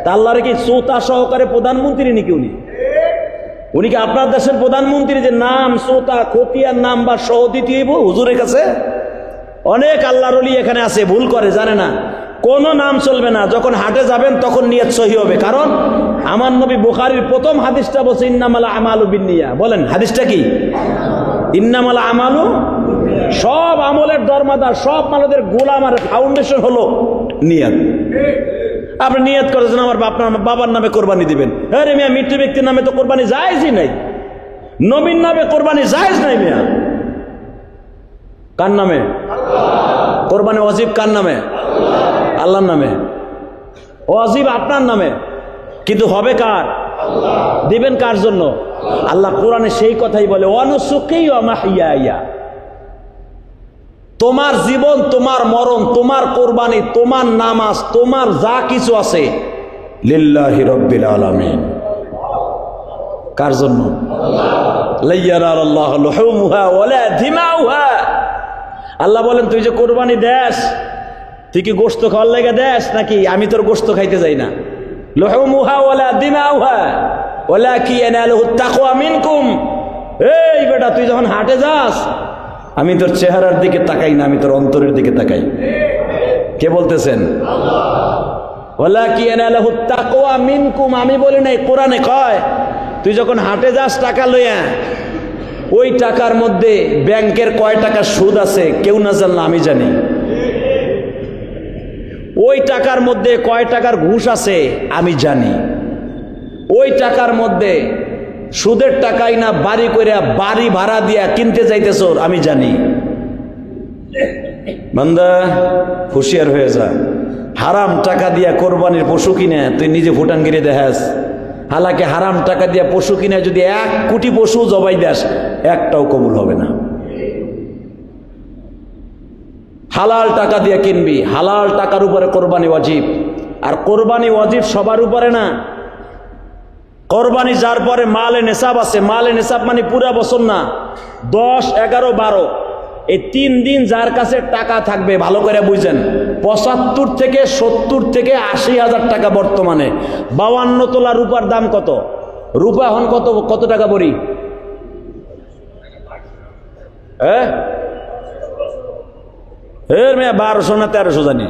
তা আল্লাহর কি শ্রোতা সহকারে প্রধানমন্ত্রী নাকি উনি? উনি কি আপনার দেশের প্রধানমন্ত্রী যে নাম শ্রোতা খতিয়ার নাম বা সহ দিতে হইব হুজুরের কাছে? অনেক আল্লাহর ওলি এখানে আছে, ভুল করে, জানে না। কোন নাম চলবে না। যখন হাটে যাবেন তখন নিয়ত সহি হবে। কারণ আমার নবী বুখারীর প্রথম হাদিসটা বলছে ইন্নামাল আমালু বিন্নিয়া। বলেন হাদিসটা কি? ইন্নামাল আমালু, সব আমলের দরমাদার, সব মালের গোলাম আর ফাউন্ডেশন হলো নিয়ত। আপনি নিয়ত করেছেন আমার বাবার নামে কোরবানি দিবেন, আরে মিয়া মৃত্যু ব্যক্তির নামে তো কোরবানি জায়েজই নাই। নবীর নামে কোরবানি জায়েজ নাই মিয়া। কার নামে কোরবানি ওয়াজিব? কার নামে? আল্লাহর নামে। ওয়াজিব আপনার নামে, কিন্তু হবে কার? দিবেন কার জন্য? আল্লাহ কোরআনে সেই কথাই বলে, ওয়ানুসুকি ওয়া মাহইয়া, তোমার জীবন, তোমার মরণ, তোমার কোরবানি, তোমার নামাজ, তোমার যা কিছু আছে লিল্লাহি রাব্বিল আলামিন। কার জন্য? লাইয়ারাল্লাহু লুহুমুহা ওয়ালা দিমাউহা। আল্লাহ বলেন তুই যে কোরবানি দেস, তুই কি গোশত খাওয়ার লেগে দেশ নাকি? আমি তোর গোশত খাইতে যাই না। লুহুমুহা ওয়ালা দিমাউহা ওয়ালাকিন ইয়ানালুহুত তাকওয়া মিনকুম। এই বেটা, তুই যখন হাটে যাস আমি তোর চেহারার দিকে তাকাই না, আমি তোর অন্তরের দিকে তাকাই। কে বলতেছেন? ওয়ালাকিন ইয়ানালুহুত তাকওয়া মিনকুম। আমি বলি নাই, কোরআনে কয় তুই যখন হাটে যাস টাকা লইয়া, ওই টাকার মধ্যে ব্যাংকের কয় টাকা সুদ আছে কেউ না জানলে আমি জানি। ওই টাকার মধ্যে কয় টাকার ঘুষ আছে আমি জানি। ওই টাকার মধ্যে সুদের টাকাই না বাড়ি করে বাড়ি ভাড়া দিয়া কিনতে যাইতেছ আমি জানি। বান্দা হুঁশিয়ার হয়ে যা। হারাম টাকা দিয়া কোরবানির পশু কিনে তুই নিজে ফুটানগিরি দেখাস। হালাকে হারাম টাকা দিয়া পশু কিনে যদি 1 কোটি পশু জবাই দেস, একটাও কবুল হবে না। হালাল টাকা দিয়ে কিনবি, হালাল টাকার উপরে কোরবানি ওয়াজিব। আর কোরবানি ওয়াজিব সবার উপরে না। কোরবানি যার পরে মালে নেশাব আছে, মালে নেশাব মানে পুরা বছর না, 10, 11, 12 এই 3 দিন যার কাছে টাকা থাকবে, ভালো করে বুঝেন, 75 থেকে 70 থেকে 80,000 টাকা বর্তমানে। 52 তোলা রূপার দাম কত? রূপা এখন কত টাকা বড়ি? হ্যাঁ, 1200 না 1300 জানি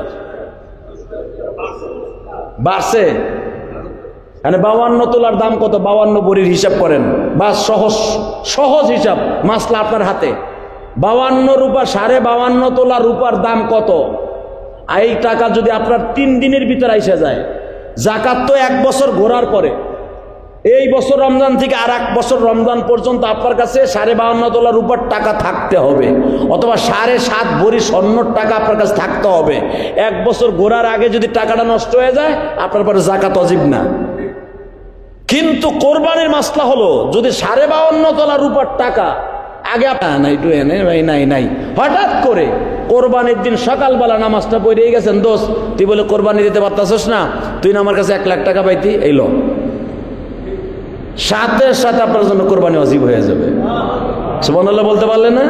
বাড়ছে। 52 তোলার দাম কত? 52 বড়ির হিসাব করেন বা সহজ হিসাব, মাসলা আপনার হাতে। 52 রূপা, 52.5 তোলা রূপার দাম কত? এই টাকা যদি আপনার 3 দিনের ভিতরে এসে যায়, জাকাত তো 1 বছর ঘোরার পরে, এই বছর রমজান থেকে আর 1 বছর রমজান পর্যন্ত আপনার কাছে 52.5 তোলা রূপার টাকা থাকতে হবে, অথবা 7.5 ভরি স্বর্ণর টাকা আপনার কাছে থাকতে হবে। 1 বছর ঘোরার আগে যদি টাকাটা নষ্ট হয়ে যায়, আপনার পরে জাকাত ওয়াজিব না। কিন্তু কোরবানির মাসলা হলো, যদি 52.5 তোলা রূপার টাকা আগে নাই হঠাৎ করে কোরবানির দিন সকালবেলা নামাজটা পড়েই গেছেন, দোস্ত তুই বলে কোরবানি দিতে পারতাছিস না, তুই না আমার কাছে 1 লাখ টাকা পাইতি, এইলো সাথে সাথে আপনার জন্য কোরবানি ওয়াজিব হয়ে যাবে। সুবহানাল্লাহ বলতে পারলেন না?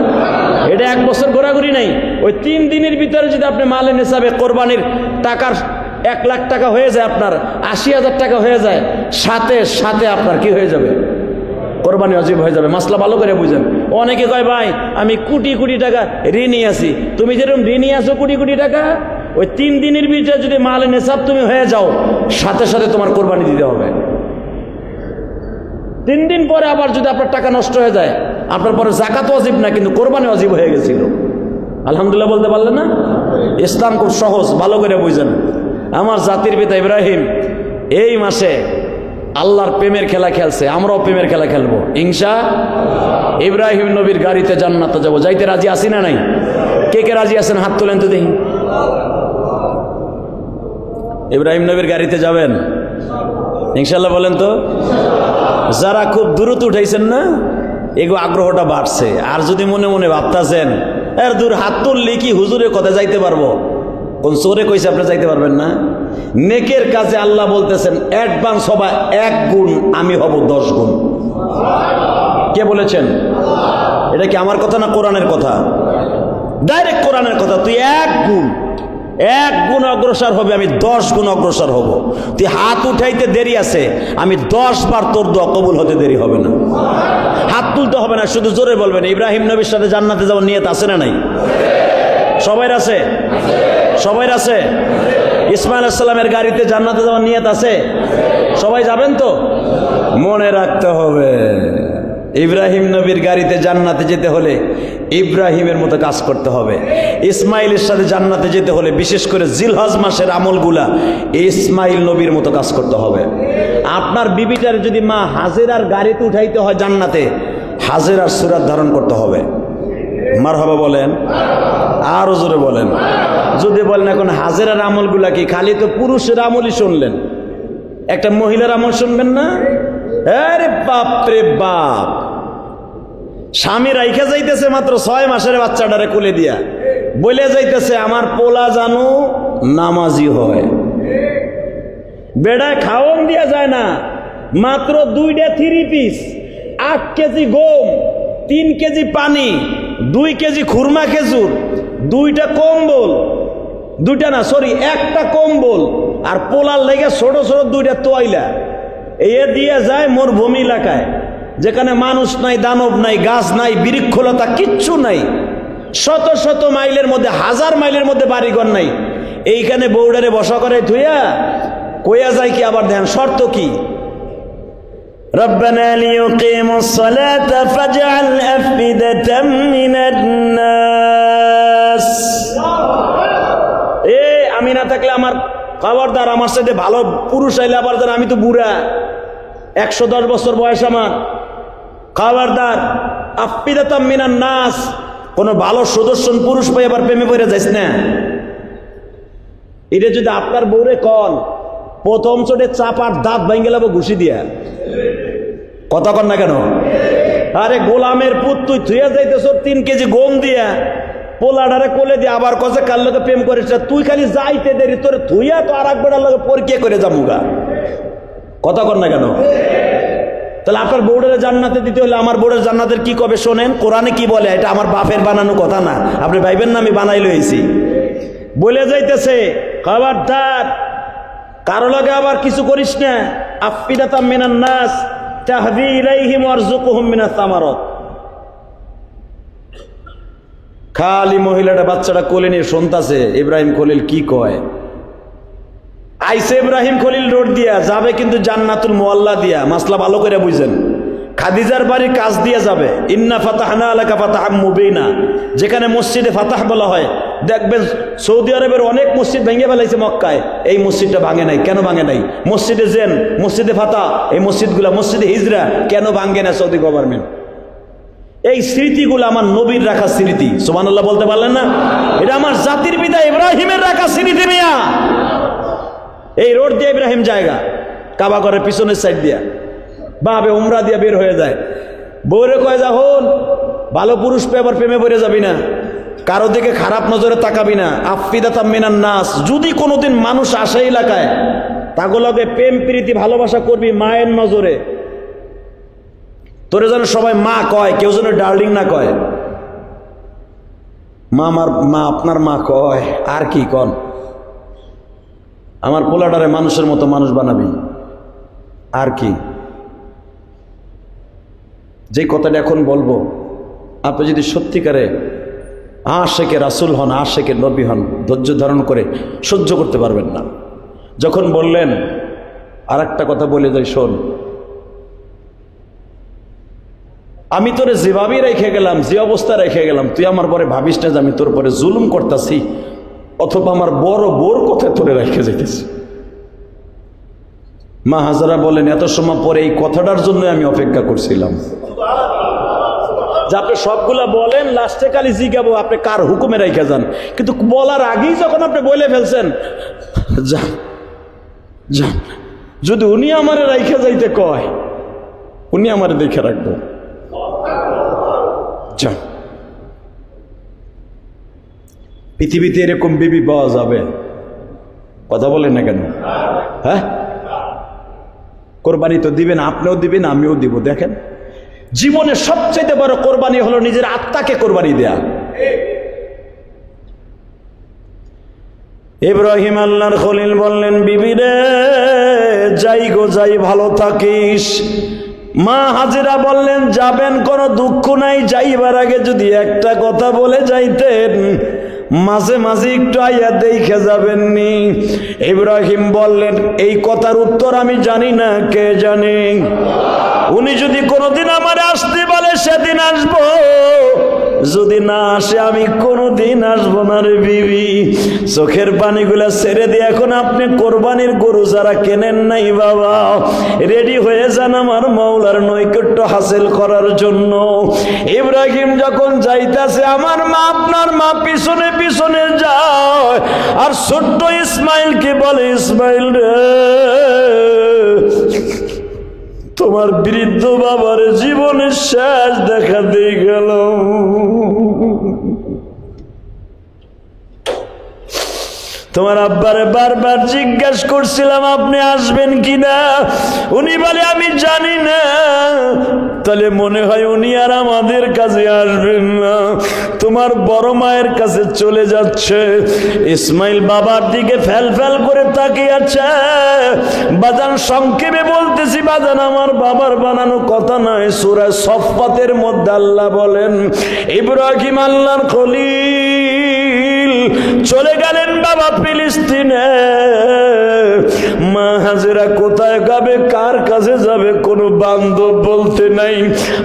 এটা 1 বছর ঘোরাঘুরি নাই। ওই 3 দিনের ভিতরে যদি আপনি মালে নেশাবে কোরবানির টাকার 1 লাখ টাকা হয়ে যায়, আপনার 80,000 টাকা হয়ে যায়, সাথে সাথে আপনার কি হয়ে যাবে? কোরবানি ওয়াজিব হয়ে যাবে। মাসলা ভালো করে বুঝেন। অনেকে কয় ভাই আমি কোটি কোটি টাকা ঋণী আছি। তুমি যেরকম ঋণী আছো কোটি কোটি টাকা, ওই 3 দিনের ভিতরে যদি মালে নেশাব তুমি হয়ে যাও, সাথে সাথে তোমার কোরবানি দিতে হবে। 3 দিন পরে আবার যদি আপনার টাকা নষ্ট হয়ে যায়, আপনার পরে জাকাত ওয়াজিব না, কিন্তু কোরবানি ওয়াজিব হয়ে গেছিল। আলহামদুলিল্লাহ বলতে পারলেন না? ইসলাম খুব সহজ, ভালো করে বুঝেন। আমার জাতির পিতা ইব্রাহিম এই মাসে আল্লাহর প্রেমের খেলা খেলছে, আমরাও প্রেমের খেলা খেলবো ইনশাআল্লাহ। ইব্রাহিম নবীর গাড়িতে জান্নাতে যাবো। যাইতে রাজি আছি না নাই? কে কে রাজি আছেন হাত তোলেন তো দেখি। ইব্রাহিম নবীর গাড়িতে যাবেন ইনশাআল্লাহ বলেন তো। যারা খুব দূরত উঠাইছেন না, এগো আগ্রহটা বাড়ছে। আর যদি মনে মনে ভাবতাছেন এর দূর হাত তুললে কি হুজুরের কথা যাইতে পারবো, কোন চোরে কইছে আপনি যাইতে পারবেন না? নেকের কাজে আল্লাহ বলতেছেন অ্যাডভান্স হবা 1 গুণ, আমি হব 10 গুণ। কে বলেছেন? এটা কি আমার কথা না কোরআনের কথা? ডাইরেক্ট কোরআনের কথা। তুই 1 গুণ অগ্রসর হবে, আমি 10 গুণ অগ্রসর হব। তুই হাত উঠাইতে দেরি আছে, আমি 10 বার তোর দোয়া কবুল হতে দেরি হবে না। হাত তুলতে হবে না, শুধু জোরে বলবেন ইব্রাহিম নবীর সাথে জান্নাতে যাওয়ার নিয়ত আছে না নাই? সবাই আছে? সবাই আছে? ইসমাইল আলাইহিস সালামের গাড়িতে জান্নাতে যাওয়ার নিয়ত আছে? সবাই যাবেন তো? মনে রাখতে হবে, ইব্রাহিম নবীর গাড়িতে জান্নাতে যেতে হলে ইব্রাহিমের মতো কাজ করতে হবে। ইসমাইলের সাথে জান্নাতে যেতে হলে বিশেষ করে জিলহজ মাসের আমলগুলা ইসমাইল নবীর মতো কাজ করতে হবে। আপনার বিবিটার যদি মা হাজেরার গাড়িতে উঠাইতে হয় জান্নাতে, হাজেরার সূরত ধারণ করতে হবে। মারহাবা বলেন, আরো জোরে বলেন। যদি বলেন এখন হাজেরার আমলগুলা কি, খালি তো পুরুষের আমলই শুনলেন, একটা মহিলার আমল শুনবেন না? আরে বাপ রে বাপ, স্বামী রাইখা যাইতেছে মাত্র 6 মাসের বাচ্চাটারে কোলে দিয়া, বলে যাইতেছে আমার পোলা জানু নামাজি হয়। বেড়া খাওয়ন দিয়া যায় না, মাত্র 2টা 3 পিস, 8 কেজি গম, 3 কেজি পানি, 2 কেজি খুরমা খেজুর, 2টা কম্বল, দুইটা না সরি একটা কম্বল আর পোলার লেগে ছোট ছোট দুইটা তোয়াইলা এ দিয়ে যায় মরুভূমি এলাকায়, যেখানে মানুষ নাই, দানব নাই, গাছ নাই, বৃক্ষলতা কিচ্ছু নাই, শত শত মাইলের মধ্যে, হাজার মাইলের মধ্যে বাড়িঘর নাই। এইখানে বউডারে বসা করে থুইয়া কইয়া যায় কি আবার ধ্যান শর্ত কি, রব্বানা লিয়ুকিমুস সালাতা ফাজআল আফইদাতাম মিনান নাস। আমি না থাকলে আমার খবরদার, আমার সাথে ভালো পুরুষ আইলে আবার ধর, আমি তো বুড়া, 110 বছর বয়স আমার, খবরদার আফইদাতাম মিনান নাস, কোন ভালো সুদর্শন পুরুষ পাই আবার প্রেমে পড়ে যাইস না। এটা যদি আপনার বউরে কন, প্রথম চোটে চাপার দাঁত ভাঙ্গে লাবো ঘুষি দিয়া, কথা কন না কেন? আরে গোলামের পুত, তুই থুইয়া যাইতেছ 3 কেজি গম দিয়া, পোলাডারে কোলে দিয়ে আবার কসে কার লোকে প্রেম করিস, তুই খালি যাইতে দেরি, তোর থুইয়া তো আর একবার লোকে পরীক্ষা করে যামুগা, কথা কন না কেন? তাহলে আপনার বউডারে জান্নাতে দিতে হলে আমার বউডার জান্নাতের কি কবে শোনেন, কোরআনে কি বলে, এটা আমার বাপের বানানো কথা না, আপনি ভাইবেন না আমি বানাই লইছি, বলে যাইতেছে খবরদার কারো লগে আবার কিছু করিস না। আফইদাতাম মিনান নাস তাহদি ইলাইহিম ওয়ারযুকহুম মিনাস সামারাত। খালি মহিলাটা বাচ্চাটা কোলে নিয়ে শুনতাছে ইব্রাহিম খলিল কি কয়। আইসে ইব্রাহিম খলিল রোড দিয়া যাবে কিন্তু জান্নাতুল মুআল্লা দিয়া, মাসলা ভালো করে বুঝেন, খাদিজার বাড়ির কাজ দিয়ে যাবে। ইন্না ফাতাহনা আলাকা ফাতাহাম মুবিনা, যেখানে মসজিদে ফাতাহ বলা হয়, দেখবেন সৌদি আরবের অনেক মসজিদ ভেঙে ফেলাইছে মক্কায়, এই মসজিদটা ভাঙে নাই। কেন ভাঙে নাই? মসজিদে জেন, মসজিদে ফাতাহ, এই মসজিদগুলা, মসজিদে হিজরা কেন ভাঙে না সৌদি গভর্নমেন্ট? এই স্মৃতিগুলো আমার নবীর রাখা স্মৃতি, সুবহানাল্লাহ বলতে পারলেন না? এটা আমার জাতির পিতা ইব্রাহিমের রাখা স্মৃতি মিয়া। এই রোড দিয়ে ইব্রাহিম জায়গা, কাবা ঘরের পিছনের সাইড দিয়া বাবে উমরা দিয়া বের হয়ে যায়। বউরে কয় যা হন, ভালো পুরুষ পেয়ে আবার প্রেমে পড়ে যাবি না, কারো দিকে খারাপ নজরে তাকাবি না। আফইদাতাম মিনান নাস, যদি কোনোদিন মানুষ আসে এলাকায়, তাগুলোকে প্রেম প্রীতি ভালোবাসা করবি মায়ের নজরে। তোরে যেন সবাই মা কয়, কেউ যেন ডার্লিং না কয়। মা আমার মা, আপনার মা কয়, আর কি কন? আমার পোলাটারে মানুষের মতো মানুষ বানাবি, আর কি? যে কথাটা এখন বলবো, আপনি যদি সত্যিকারে আশেকে রাসূল হন, আশেকে নবী হন, ধৈর্য ধারণ করে সহ্য করতে পারবেন না। যখন বললেন, আর একটা কথা বলে যাই শোন, আমি তোরে যেভাবেই রেখে গেলাম, যে অবস্থা রেখে গেলাম, তুই আমার পরে ভাবিস না যে আমি তোর পরে জুলুম করতেছি, অথবা আমার বড় বোর কথায় তোরে রেখে যেতেছি। মা হাজারা বলেন, এত সময় পরে এই কথাটার জন্য আমি অপেক্ষা করছিলাম যে আপনি সবগুলা বলেন, লাস্টে কালি জিগাবো আপনি কার হুকুমে রেখে যান, কিন্তু বলার আগেই যখন আপনি বলে ফেলছেন, যান যান, যদি উনি আমারে রেখে যাইতে কয়, উনি আমারে দেখে রাখবো, যান। পৃথিবীতে এরকম বিবি পাওয়া যাবে? কথা বলেন না কেন? হ্যাঁ, কোরবানি তো দিবেন, আপনিও দিবেন, আমিও দিব। দেখেন, জীবনের সবচেয়ে বড় কোরবানি হলো নিজের আত্মাকে কোরবানি দেয়া। ইব্রাহিম আল্লাহর খলিল বললেন, বিবি রে যাই গো যাই, ভালো থাকিস। মা হাজেরা বললেন, যাবেন, কোনো দুঃখ নাই, যাইবার আগে যদি একটা কথা বলে যাইতেন, মাঝে মাঝে একটু আইয়া দেখে যাবেননি। ইব্রাহিম বললেন, এই কথার উত্তর আমি জানি না, কে জানে? উনি যদি কোনোদিন আমার আসতে বলে সেদিন আসবো, যদি না আসে আমি কোনোদিন আসবো না রে বিবি। চোখের পানিগুলা ছেড়ে দিয়ে এখন আপনি কোরবানির গরু যারা কেনেন নাই বাবা, রেডি হয়ে যান আমার মাওলার নৈকট্য হাসিল করার জন্য। ইব্রাহিম যখন যাইতাছে, আমার মা, আপনার মা পিছনে পিছনে যায়, আর ছোট্ট ইসমাইলকে বলে, ইসমাইল রে, তোমার বৃদ্ধ বাবার জীবনের শেষ দেখা দিয়ে গেল। তোমার আব্বারে বারবার জিজ্ঞাসা করছিলাম আপনি আসবেন কিনা, উনি বলে আমি জানি না। তাহলে মনে হয় উনি আর আমাদের কাছে আসবেন না, তোমার বড় মায়ের কাছে চলে যাচ্ছে। ইসমাইল বাবার দিকে ফেল ফেল করে তাকিয়ে আছে। বাজান সংক্ষেপে বলতেছি বাজান, আমার বাবার বানানো কথা নয়, সূরা সফফাতের মধ্যে আল্লাহ বলেন ইব্রাহিম আল্লাহর খলিল চলে গেলেন বাবা ফিলিস্তিনে। মা হাজেরা কোথায় যাবে, কার কাছে যাবে, কোনো বান্ধব বলতে নাই।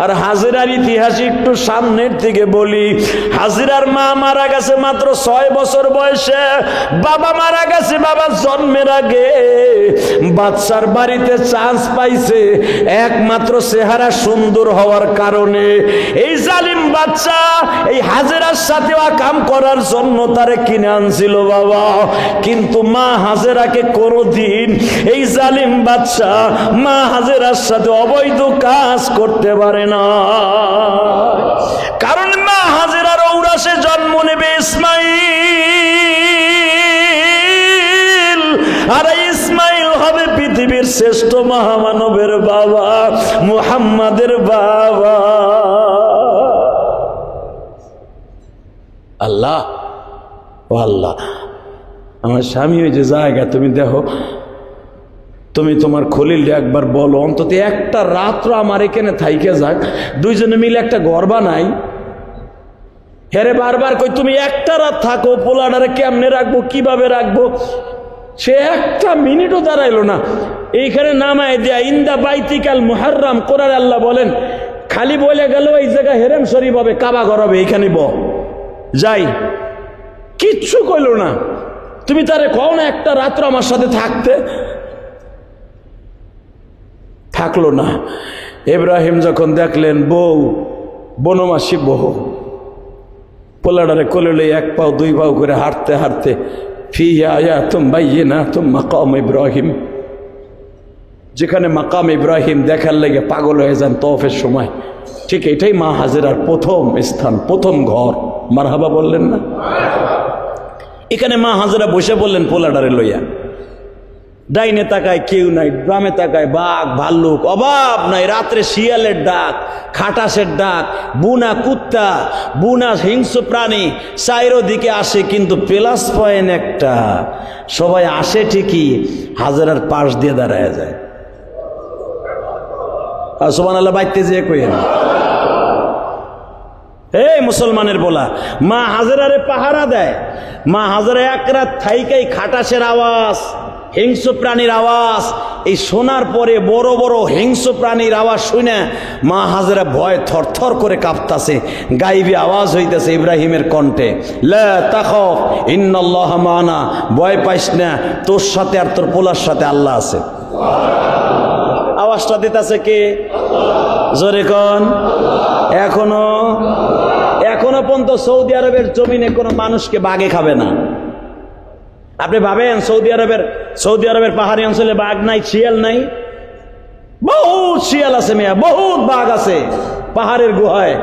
আর হাজেরার ইতিহাস একটু সামনের থেকে বলি। হাজেরার মা মারা গেছে মাত্র 6 বছর বয়সে, বাবা মারা গেছে বাবা জন্মের আগে। বাচ্চার বাড়িতে চান্স পাইছে একমাত্র চেহারা সুন্দর হওয়ার কারণে। এই জালিম বাচ্চা এই হাজেরার সাথে কাম করার জন্য তারে কিনে আনছিল বাবা। কিন্তু মা হাজেরাকে কোনদিন এই জালিম বাচ্চা মা হাজেরার সাথে অবৈধ কাজ করতে পারে না, কারণ মা হাজেরার ঔরাসে জন্ম নেবে ইসমাইল, আর ইসমাইল হবে পৃথিবীর শ্রেষ্ঠ মহামানবের বাবা, মুহাম্মাদের বাবা। আল্লাহ ও আল্লাহ, আমার স্বামী ওই যে জায়গা তুমি দেখো, তুমি তোমার খলিল একবার বলো অন্তত একটা রাত্র আমার এখানে থাইকে যাক, দুইজনে মিলে একটা ঘর বানাই। হেরে বারবার কই তুমি একটা রাত থাকো, পোলাডারে কেমনে রাখবো, কিভাবে রাখবো, সে একটা মিনিটও দাঁড়াইলো না। এইখানে নামায় দেয়া ইন্দা বাইতিকাল মুহাররাম, কোরআন আল্লাহ বলেন খালি বলে গেল এই জায়গা হেরেম শরীফ হবে, কাবা ঘর হবে, এইখানে যাই, কিচ্ছু কইল না। তুমি তারে কও না একটা রাত্র আমার সাথে থাকতে, থাকলো না। ইব্রাহিম যখন দেখলেন বউ বনমাসী বউ, পোলাডারে কোলে লই 1 পাও 2 পাও করে হাঁটতে হাঁটতে ফিহা আয়াতুম বাইয়িনাতুম মাকাম ইব্রাহিম, যেখানে মাকাম ইব্রাহিম দেখার লেগে পাগল হয়ে যান তওয়াফের সময়, ঠিক এটাই মা হাজেরার প্রথম স্থান, প্রথম ঘর। মারহাবা বললেন না? এখানে মা হাজেরা বসে বললেন পোলাডারে লইয়া, ডাইনে তাকায় কেউ নাই, গ্রামে তাকায় বাঘ ভাল্লুক অভাব নাই, রাত্রে শিয়ালের ডাক, খাটাসের ডাক, বুনা কুত্তা, বুনা হিংস্র প্রাণী চারিদিকে আসে, কিন্তু প্লাস পয়েন্ট একটা, সবাই আসে ঠিকই, হাজেরার পাশ দিয়ে দাঁড়ায় যায়। আর সুবহানাল্লাহ বাইতে যে কইেন, এই মুসলমানের বলা, মা হাজেরারে পাহারা দেয়। মা হাজেরা এক রাত থাইকাই খাটাসের আওয়াজ, হিংস্র প্রাণীর আওয়াজ, এই শোনার পরে বড় বড় হিংস্র প্রাণীর আওয়াজ শুনে মা হাজেরা ভয় থরথর করে কাঁপতাছে। গাইবি আওয়াজ হইতেছে ইব্রাহিমের কণ্ঠে, লা তাখাফ ইন্নাল্লাহা মা'ানা, ভয় পাইস না, তোর সাথে আর তোর পোলার সাথে আল্লাহ আছে। আওয়াজটা দিতেছে কে? জোরে কোন? এখনো পর্যন্ত সৌদি আরবের জমিনে কোনো মানুষকে বাঘে খাবে না। আপনি ভাবেন সৌদি আরবের পাহাড়ি অঞ্চলে বাঘ নাই, শিয়াল নাই? বহুত শিয়াল আছে মিয়া, বহুত বাঘ আছে পাহাড়ের গুহায়।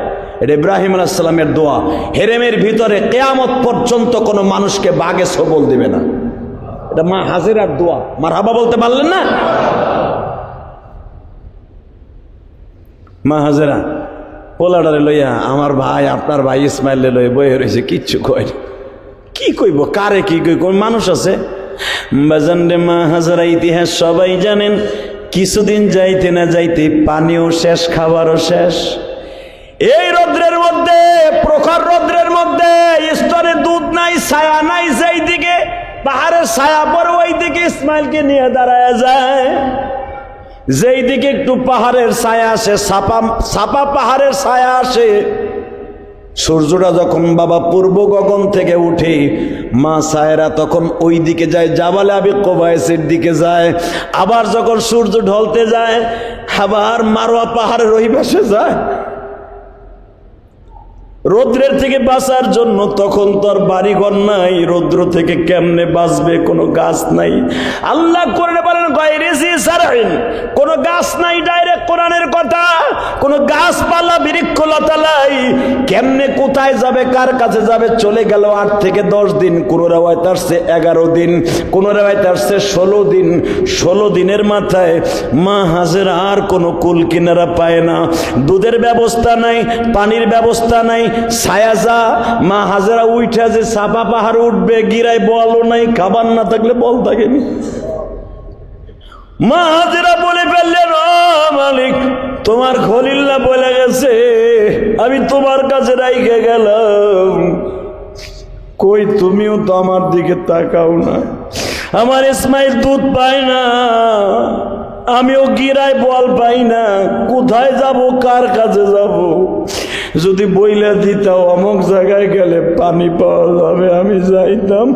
এটা ইব্রাহিম আলাইহিস সালামের দোয়া, হেরেমের ভিতরে কিয়ামত পর্যন্ত কোনো মানুষকে বাঘে সবল দিবে না। এটা মা হাজেরার দোয়া। মারহাবা বলতে পারলেন না? মা হাজেরা পোলাডারে লইয়া, আমার ভাই আপনার ভাই ইসমাইল লইয়া বয়ে রয়েছে, কিচ্ছু কয় কি কইব, কারে কি কই, কোন মানুষ আছে? বাজান রে, মা হাজেরা ইতিহাস সবাই জানেন। কিছুদিন যাইতে না যাইতে পানিও শেষ, খাবারও শেষ। এই রৌদ্রের মধ্যে, প্রখর রৌদ্রের মধ্যে, স্তরে দুধ নাই, ছায়া নাই, যেই দিকে পাহাড়ের ছায়া পড়ে ওই দিকে ইসমাইলকে নিয়ে দাঁড়ায় যায়। যেই দিকে একটু পাহাড়ের ছায়া আসে, ছাপা পাহাড়ের ছায়া আসে, সূর্যটা যখন বাবা পূর্ব গগন থেকে উঠে, মা সায়রা তখন ওই দিকে যায়, জাবালে আবি কুবাইসের দিকে যায়। আবার যখন সূর্য ঢলতে যায়, আবার মারওয়া পাহাড়ের ওই পাশে যায়। রৌদ্রের থেকে বাঁচার জন্য তখন তোর বাড়িঘর নাই, রৌদ্র থেকে কেমনে বাঁচবে, কোনো গাছ নাই। আল্লাহ কোরআনে বলেন গায়রিজি সারহিন, কোনো গাছ নাই, ডাইরেক্ট কোরআনের কথা। কোনো গাছপালা বৃক্ষলতা নাই, কেমনে কোথায় যাবে, কার কাছে যাবে? চলে গেল 8 থেকে 10 দিন, কোন রেওয়ায়েতে আসছে 11 দিন, কোন রেওয়ায়েতে আসছে 16 দিন। 16 দিনের মাথায় মা হাজেরা আর কোনো কুল কিনারা পায় না, দুধের ব্যবস্থা নাই, পানির ব্যবস্থা নাই, ছায়া যা মা হাজেরা উঠা যে সাফা পাহাড় উঠবে, গিরায় বলও নাই, খাবার না থাকলে বল থাকেনি। মা হাজেরা বলে ফেললেন, ও মালিক, তোমার খলিল্লা বলে গেছে আমি তোমার কাছে রাইখে গেলাম। কই তুমিও তো আমার দিকে তাকাও না। আমার ইসমাইল দুধ পায় না, আমিও গিরায় বল পাই না, কোথায় যাব, কার কাছে যাব? যদি বইলা দিতাও অমুক জায়গায় গেলে পানি পাওয়া যাবে, আমি যাইতাম।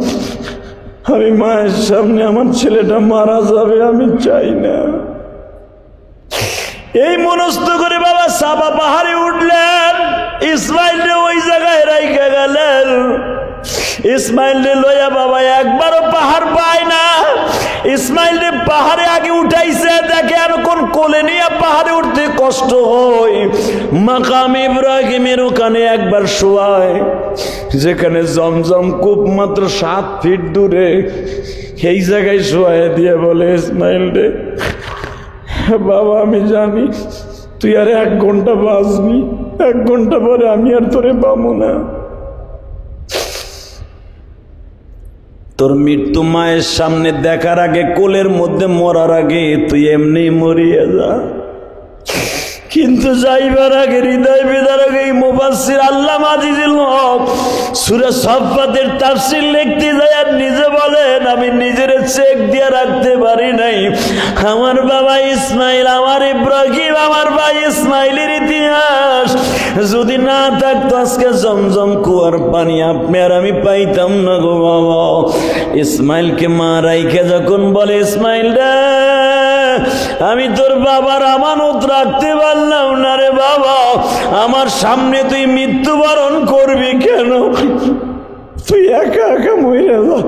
আমি মায়ের সামনে আমার ছেলেটা মারা যাবে, আমি চাই না। এই মনস্থ করে বাবা সাফা পাহাড়ে উঠলেন, ইসমাইল ওই জায়গায় রাইখা গেলেন। ইসমাইল লইয়া বাবা একবারও পাহাড় পায় না। ইসমাইল পাহাড়ে আগে উঠাইছে, দেখে আর কোন কোলে নিয়ে পাহাড়ে উঠতে কষ্ট হয়। মাকাম ইব্রাহিমের ওখানে একবার শোয়ায়, যেখানে জমজম কূপ মাত্র 7 ফিট দূরে, এই জায়গায় শোয়ায় দিয়ে বলে, ইসমাইল রে বাবা, আমি জানি তুই আর 1 ঘন্টা বাঁচবি, 1 ঘন্টা পরে আমি আর তোরে পাবো না। তোর মৃত্যু মায়ের সামনে দেখার আগে, কোলের মধ্যে মরার আগে তুই এমনি মরিয়া যা। কিন্তু যাইবার আগে, হৃদয় বেদার আগে, মুফাসসির আল্লামা আজিজুল হক সূরা সাফফাতের তাফসীর লিখতে যায় আর নিজে বলেন, আমি নিজের চেক দিয়ে রাখতে পারি নাই। আমার বাবা ইসমাইল, আমার ইব্রাহিম, আমার ভাই ইসমাইলের ইতিহাস যদি না থাকতো, আজকে জমজম কুয়ার পানি আপনি আর আমি পাইতাম না গো বাবা। ইসমাইলকে মা রাইখে যখন বলে, ইসমাইল রে আমি তোর বাবার আমানত রাখতে পারলাম না রে বাবা, আমার সামনে তুই মৃত্যুবরণ করবি কেন? তুই একা একা মরে যা।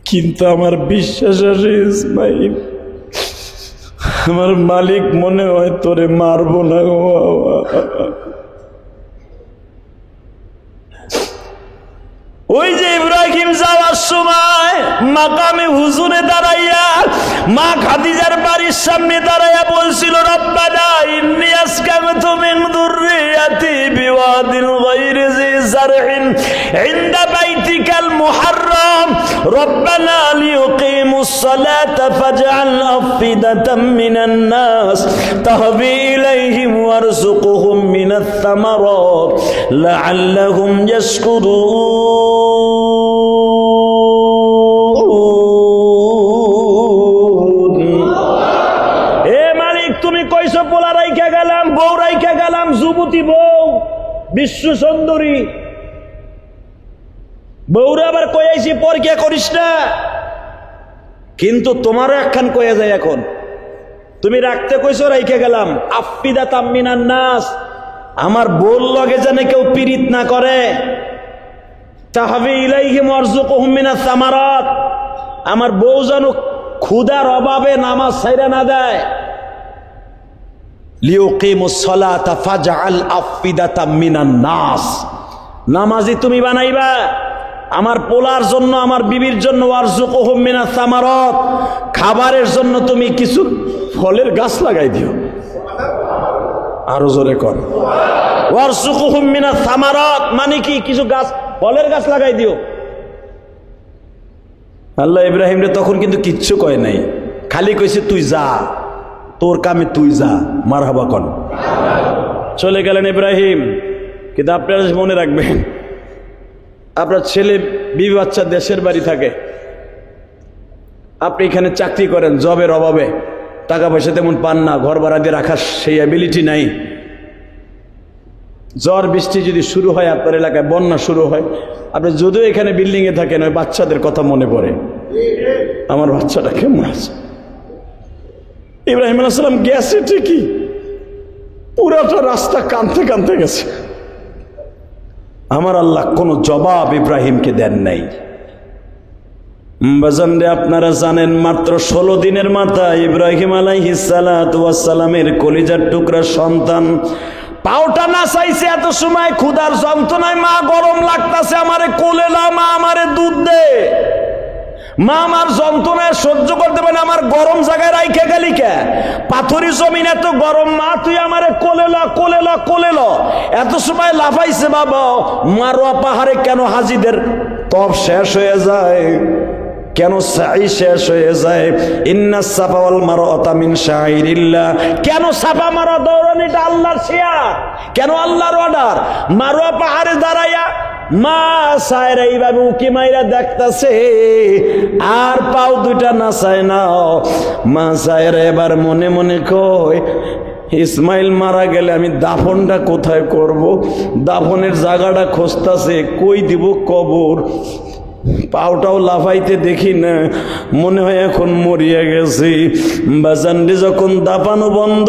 কিন্তু আমার বিশ্বাস আছে ইসমাইল, আমার মালিক মনে হয় তোরে মারবো না গো বাবা। ওই যে ইব্রাহিম যাওয়ার সময় মাকামে হুজুরে দাঁড়াইয়া মা খাদিজার বাড়ির সামনে দাঁড়াইয়া বলছিল, রব্বানা ইন্নী আসকানতু মিন যুররিয়াতি বিওয়াদিন গায়রি জি জারহিন ইনদা বাইতিকাল মুহাররাম রব্বানা লিয়ুকিমুস সালাতা ফাজআল আফিদাতাম মিনান নাস তাহবি ইলাইহিম ওয়ারযুকহুম মিনাত থামারাত লাআল্লাহুম ইয়াশকুরুন। তুমি কইছো পোলা রাইখা গেলাম, বউ রাইখা গেলাম, যুবতী বউ, বিশ্ব সুন্দরী বউরা আবার কইয়াছি পরীক্ষা করিস না। কিন্তু তোমারও একখান কইয়া যায়, এখন তুমি রাখতে কইছো রাইখা গেলাম, আফিদাতাম মিনান নাস, আমার বউর লগে যেন কেউ পীড়িত না করে, তাহবি ইলাইহিম ওয়ারযুকহুম মিনাস সামারাত, আমার বউ যেন ক্ষুধার অভাবে নামাজ ছাইরা না দেয়। লিউকিমুস সালাতা ফাজআল আফিদাতাম মিনান নাস, নামাজি তুমি বানাইবা আমার পোলার জন্য, আমার বিবির জন্য, ওয়ারযুকহুম মিনাস সামারাত, খাবারের জন্য তুমি কিছু ফলের গাছ লাগাই দিও। আরো জোরে কর, ওয়ারযুকহুম মিনাস সামারাত মানে কি? কিছু গাছ, ফলের গাছ লাগাই দিও। আল্লাহ ইব্রাহিম রে তখন কিন্তু কিচ্ছু কয় নাই, খালি কইছে তুই যা, তোর কামে তুই যা, মারহাবা কর। চলে গেলেন ইব্রাহিম। কিন্তু আপনারা মনে রাখবেন, আপনার ছেলে বিবি বাচ্চা দেশের বাড়ি থাকে, আপনি এখানে চাকরি করেন, জবের অভাবে টাকা পয়সা তেমন পান না, ঘর ভাড়া দিয়ে রাখার সেই অ্যাবিলিটি নাই। ঝড় বৃষ্টি যদি শুরু হয়, আপনার এলাকায় বন্যা শুরু হয়, আপনি যদিও এখানে বিল্ডিংয়ে থাকেন, ওই বাচ্চাদের কথা মনে পড়ে, আমার বাচ্চাটা কেমন আছে। ইব্রাহিম আলাইহিস সালাম গেছে ঠিকই, পুরাটা রাস্তা কাঁদতে কাঁদতে গেছে। আমার আল্লাহ কোনো জবাব ইব্রাহিমকে দেন নাই। বাজানরে আপনারা জানেন মাত্র 16 দিনের মাথায় ইব্রাহিম আলাইহিস সালাতু ওয়াস সালামের কলিজার টুকরা সন্তান পাউটা না চাইছে। এত সময় ক্ষুধার যন্ত্রণায় মা গরম লাগতাছে, আমারে কোলে নাও, মা আমারে দুধ দে। মা আমার যন্ত্রণায় সহ্য করতে পারে, আমার গরম জায়গায় রাইখে গেলি কে? পাথরি জমিন এত গরম, মা তুই আমারে কোলে ল, কোলে ল, কোলে ল। এত সময় লাফাইছে বাবা। মারোয়া পাহাড়ে কেন হাজিদের তপ শেষ হয়ে যায়, কেন সাই শেষ হয়ে যায়? ইন্নাস সাফা ওয়াল মারওয়াতা মিন শাইরিল্লাহ। কেন সাফা মারওয়া দৌড়ানিটা আল্লাহর শিয়ার, কেন আল্লাহর অর্ডার? মারওয়া পাহাড়ে দাঁড়াইয়া মা সায়রা এইভাবে উকি মাইরা দেখতাছে, আর পাও দুইটা নাচায় না। মা সায়রা এবার মনে মনে কয়, ইসমাইল মারা গেলে আমি দাফনটা কোথায় করব? দাফনের জায়গাটা খুঁজতাছে, কই দিব কবর? পাওটাও লাফাইতে দেখি না, মনে হয় এখন মরিয়া গেছি। বাজানরে যখন দাফানো বন্ধ,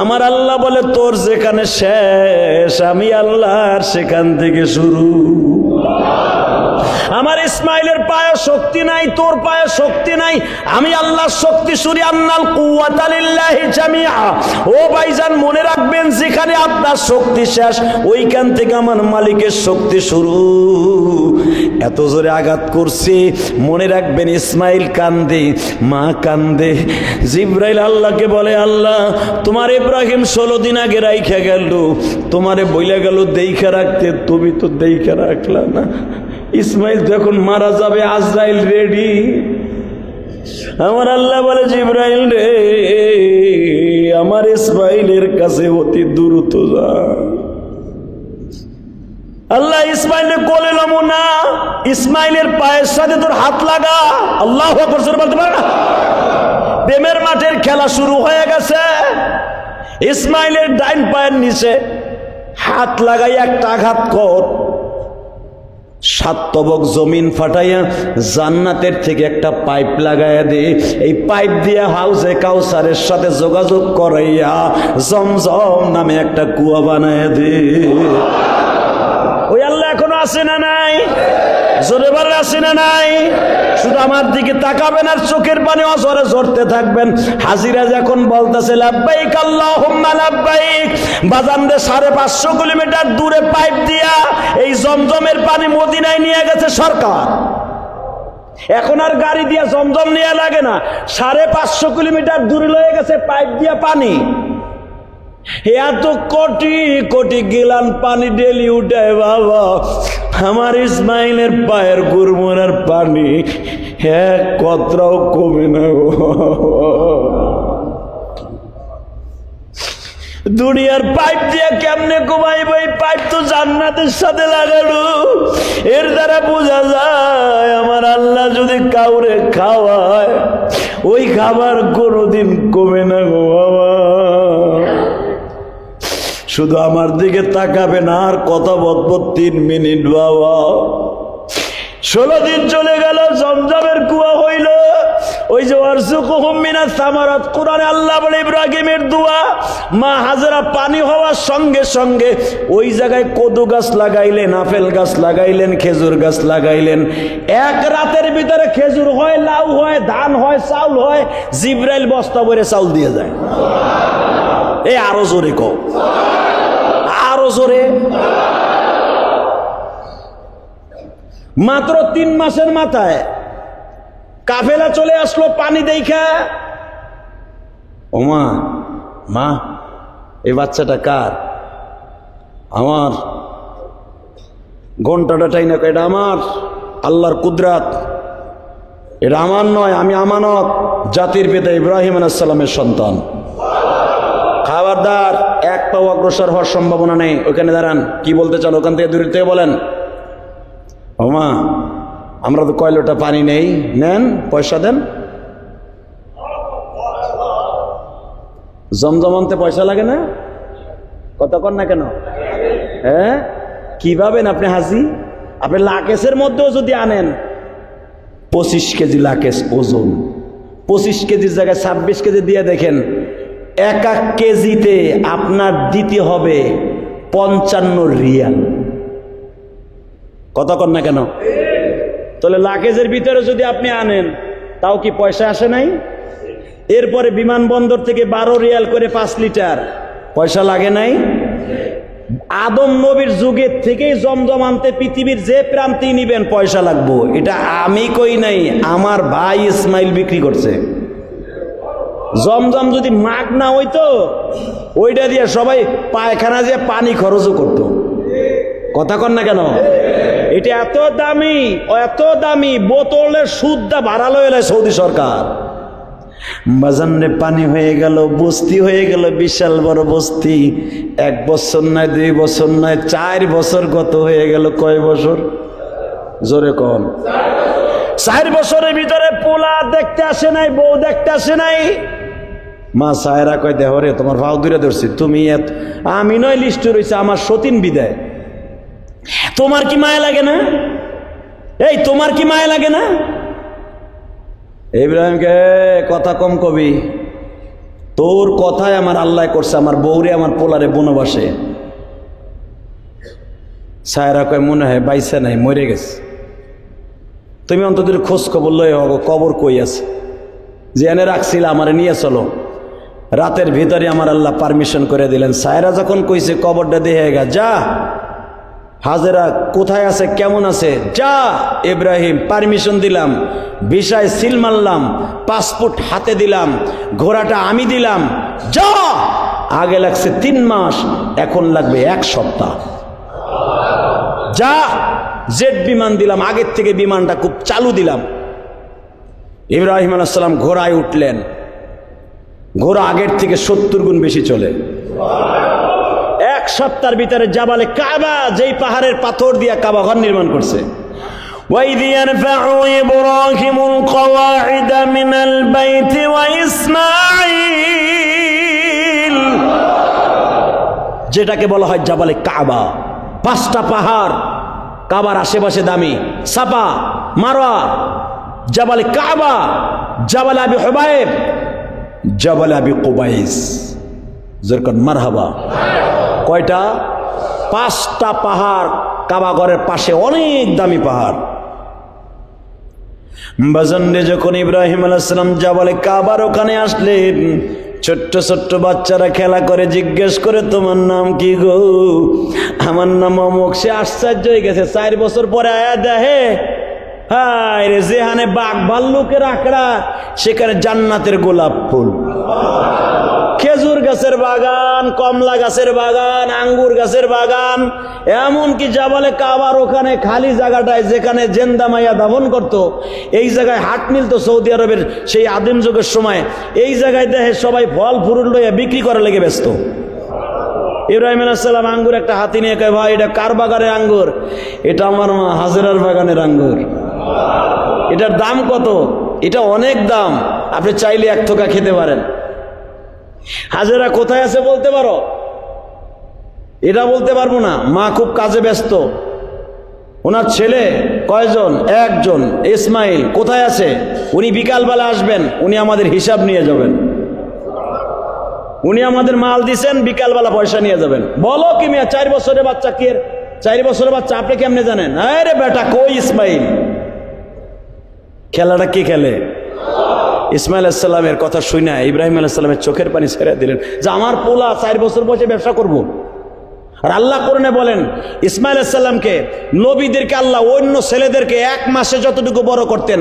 আমার আল্লাহ বলে তোর যেখানে শেষ, আমি আল্লাহর সেখান থেকে শুরু। আমার ইসমাইলের পায়ে শক্তি নাই, তোর পায়ে শক্তি নাই, আমি আল্লাহর শক্তি শুরু। আন্নাল কুওয়াতা লিল্লাহি জামিআ। ও ভাইজান মনে রাখবেন, যেখানে আপনার শক্তি শেষ, ওইখান থেকে আমার মালিকের শক্তি শুরু। এত জোরে আঘাত করছে, মনে রাখবেন ইসমাইল কান্দে, মা কান্দে। জিবরাইল আল্লাহকে বলে, আল্লাহ তোমার ইব্রাহিম 16 দিন আগে রাইখা গেল, তোমারে বইলা গেল দেইখা রাখতে, তুমি তো দেইখা রাখলা না। ইসমাইল যখন মারা যাবে, আজরাইল রেডি। আমার আল্লাহ বলে, জিবরাইল রে, আমার ইসমাইলের কাছে অতি দ্রুত যা। আল্লাহ ইসমাইলের কোলে লমো না, ইসমাইলের পায়ের সাথে তোর হাত লাগা। আল্লাহু আকবার বলতে পারে না? প্রেমের মাঠের খেলা শুরু হয়ে গেছে। ইসমাইলের ডাইন পায়ের নিচে হাত লাগাই একটা আঘাত কর, 7 তবক জমিন ফাটাইয়া জান্নাতের থেকে একটা পাইপ লাগাইয়া দে। এই পাইপ দিয়ে হাউজে কাউসারের সাথে যোগাযোগ করাইয়া জমজম নামে একটা কুয়া বানাইয়া দে। ওই আল্লাহ এখনো আছে না নাই? জোরে বলে আছে না নাই? শুধু আমার দিকে তাকাবেন আর চোখের পানি অঝরে ঝরতে থাকবেন। হাজিরা যখন বলতেছে লাব্বাইক আল্লাহুম্মা লাব্বাইক, বাজানরে 550 কিলোমিটার দূরে পাইপ দিয়া এই জমজমের পানি মদিনায় নিয়ে গেছে সরকার। এখন আর গাড়ি দিয়া জমজম নিয়ে লাগে না, 550 কিলোমিটার দূরে লয়ে গেছে পাইপ দিয়া পানি। এত কোটি কোটি গিলান পানি ডেলি উঠে বাবা, আমার ইসমাইলের পায়ের গুরমুরার পানি এক কতরাও কমে না। দুনিয়ার পাইপ দিয়ে কেমনে কমাইব? এই পাইপ তো জান্নাতের সাথে লাগানো। এর দ্বারা বোঝা যায় আমার আল্লাহ যদি কাউরে খাওয়ায়, ওই খাবার কোনোদিন কমে না গো বাবা। শুধু আমার দিকে তাকাবেন আর কথা বলবো 3 মিনিট বাবা। 16 দিন চলে গেল, জমজমের কুয়া হইল। ওই যে ওয়ারযুকুহুম মিনাস সামারাত, কোরআনে আল্লাহ বলে ইব্রাহিমের দোয়া। মা হাজেরা পানি হওয়ার সঙ্গে সঙ্গে ওই জায়গায় কদু গাছ লাগাইলেন, আপেল গাছ লাগাইলেন, খেজুর গাছ লাগাইলেন। এক রাতের ভিতরে খেজুর হয়, লাউ হয়, ধান হয়, চাউল হয়। জিবরাইল বস্তা ভরে চাউল দিয়ে যায়। এই আরো জোরে কও, আরো জোরে। মাত্র 3 মাসের মাথায় কাফেলা চলে আসলো পানি দেখা। ওমা, মা এই বাচ্চাটা কার? আমার। ঘন্টাটা টাই না, এটা আমার, আল্লাহর কুদরাত, এটা আমার নয়, আমি আমানত, জাতির পিতা ইব্রাহিম আলাইহিস সালামের সন্তান। খবরদার, এক পাও অগ্রসর হওয়ার সম্ভাবনা নেই। ওখানে দাঁড়ান, কি বলতে চান ওখান থেকে দূর থেকে বলেন। ওমা, আমরা তো কয়লোটা পানি নেই, নেন, পয়সা দেন। জমজম আনতে পয়সা লাগে না? কথা কন না কেন? হ্যাঁ, কি ভাবেন আপনি হাজি? আপনি লাকেশের মধ্যেও যদি আনেন, 25 কেজি লাকেশ ওজন, 25 কেজির জায়গায় 26 কেজি দিয়ে দেখেন, 1 কেজিতে আপনার দিতে হবে 55 রিয়াল। কথা কন না কেন? তাহলে লাগেজের ভিতরে যদি আপনি আনেন তাও কি পয়সা আসে নাই? এরপরে বিমানবন্দর থেকে 12 রিয়াল করে 5 লিটার, পয়সা লাগে নাই? আদম নবীর যুগের থেকেই জমজম আনতে পৃথিবীর যে প্রান্তেই নিবেন পয়সা লাগবো। এটা আমি কই নাই, আমার ভাই ইসমাইল বিক্রি করছে। জমজম যদি মাগ না হইতো ওইটা দিয়ে সবাই পায়খানা দিয়ে পানি খরচও করতো। কথা কন না কেন? এটা এত দামি বোতলের সুদটা বাড়ালো এলে সৌদি সরকার। বাজানে পানি হয়ে গেল, বস্তি হয়ে গেল, বিশাল বড় বস্তি। 1 বছর নয়, 2 বছর নয়, 4 বছর গত হয়ে গেল। কয় বছর? জোরে কন। 4 বছরের ভিতরে পোলা দেখতে আসে নাই, বউ দেখতে আসে নাই। মা সায়রা কয়, দেহ রে তোমার ভাও দূরে ধরছি, তুমি আমি নয় লিস্টে রয়েছে আমার সতীন বিদায়। তোমার কি মায়া লাগে না? এই তোমার কি মায়া লাগে না? ইব্রাহিমকে কথা কম কবি, তোর কথায় আমার আল্লাহ করছে আমার বউরে আমার পোলারে বনবাসে। সায়রা কয়, মনে হয় বাইসা নাই, মরে গেছে। তুমি অন্তত খোঁজ খবর লই, কবর কই আছে, যে এনে রাখছিল আমারে নিয়ে চলো। রাতের ভিতরে আমার আল্লাহ পারমিশন করে দিলেন। সায়রা যখন কইছে কবরটা দেখে গা, যা হাজেরা কোথায় আছে, কেমন আছে, যা। ইব্রাহিম পারমিশন দিলাম, ভিসায় সিল মারলাম, পাসপোর্ট হাতে দিলাম, ঘোড়াটা আমি দিলাম, যা। আগে লাগছে 3 মাস, এখন লাগবে 1 সপ্তাহ। যা। জেট বিমান দিলাম, আগের থেকে বিমানটা খুব চালু দিলাম। ইব্রাহিম আলাইহিস সালাম ঘোড়ায় উঠলেন। ঘোড়া আগের থেকে 70 গুণ বেশি চলে। 1 সপ্তাহের ভিতরে জাবালে কাবা, যেই পাহাড়ের পাথর দিয়া কাবা ঘর নির্মাণ করছে। وَإِذْ يَرْفَعُ إِبْرَاهِيمُ الْقَوَاعِدَ مِنَ الْبَيْتِ وَإِسْمَاعِيلُ, যেটাকে বলা হয় জাবালে কাবা। 5টা পাহাড় কাবার আশেপাশে দামি, সাফা, মারওয়া, জাবালে কাবা, জাবালে আবি হুবাইব, জাবালে আবি কুবাইস। যেরকম মারহাবা। কয়টা? 5টা পাহাড় কাবা ঘরের পাশে, অনেক দামি পাহাড়। বাজানরে যখন ইব্রাহিম আলাইহিস সালাম জাবালে কাবার ওখানে আসলেন, ছোট্ট ছোট্ট বাচ্চারা খেলা করে, জিজ্ঞেস করে তোমার নাম কি গো? আমার নাম অমুক। সে আশ্চর্য হয়ে গেছে, 4 বছর পরে আয়া দেখে, হায় রে, যেখানে বাঘ ভাল্লুকের আখড়া সেখানে জান্নাতের গোলাপ ফুল। খেজুর গাছের বাগান, কমলা গাছের বাগান, আঙ্গুর গাছের বাগান। এমনকি জাবালে কাবার ওখানে খালি জায়গাটায় যেখানে জেন্দা মাইয়া দাফন করতো, এই জায়গায় হাট মিলতো সৌদি আরবের সেই আদিম যুগের সময়। এই জায়গায় দেখে সবাই ফল ফুরুল লইয়া বিক্রি করা লেগে ব্যস্ত। ইব্রাহিম আলাইহিস সালাম আঙ্গুর একটা হাতি নিয়ে কয়, ভাই এটা কার বাগানের আঙ্গুর? এটা আমার মা হাজেরার বাগানের আঙ্গুর। এটার দাম কত? এটা অনেক দাম, আপনি চাইলে 1 থোকা খেতে পারেন। হাজেরা কোথায় আছে বলতে পারো? এটা বলতে পারবো না, মা খুব কাজে ব্যস্ত। ওনার ছেলে কয়জন? 1 জন, ইসমাইল। কোথায় আছে? উনি বিকালবেলা আসবেন, উনি আমাদের হিসাব নিয়ে যাবেন। উনি আমাদের মাল দিছেন, বিকালবেলা পয়সা নিয়ে যাবেন। বলো কি মিয়া, 4 বছরের বাচ্চা কি? 4 বছরের বাচ্চা আপনি কেমনে জানেন? আরে বেটা, কই ইসমাইল? খেলাটা কি খেলে? ইসমাইল আলাইহিস সালামের কথা শুনে ইব্রাহিম আলাইহিস সালামের চোখের পানি ছেড়ে দিলেন, যে আমার পোলা 4 বছর বয়সে ব্যবসা করব। আর আল্লাহ কোরআনে বলেন, ইসমাইল আলাইহিস সালামকে, নবীদেরকে আল্লাহ অন্য ছেলেদেরকে 1 মাসে যতটুকু বড় করতেন,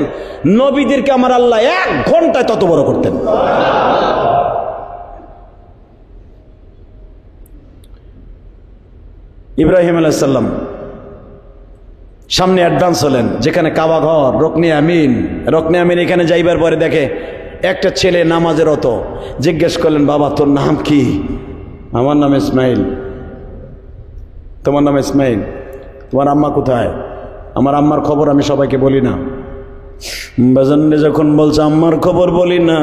নবীদেরকে আমার আল্লাহ 1 ঘন্টায় তত বড় করতেন। ইব্রাহিম আলাইহিস সালাম সামনে অ্যাডভান্স হলেন, যেখানে কাবা ঘর, রকনে আমিন। এখানে যাইবার পরে দেখে একটা ছেলে নামাজের রত। জিজ্ঞেস করলেন, বাবা তোর নাম কি? আমার নাম ইসমাইল। তোমার নাম ইসমাইল? তোমার আম্মা কোথায়? আমার আম্মার খবর আমি সবাইকে বলি না। বাজানরে যখন বলছে আম্মার খবর বলি না,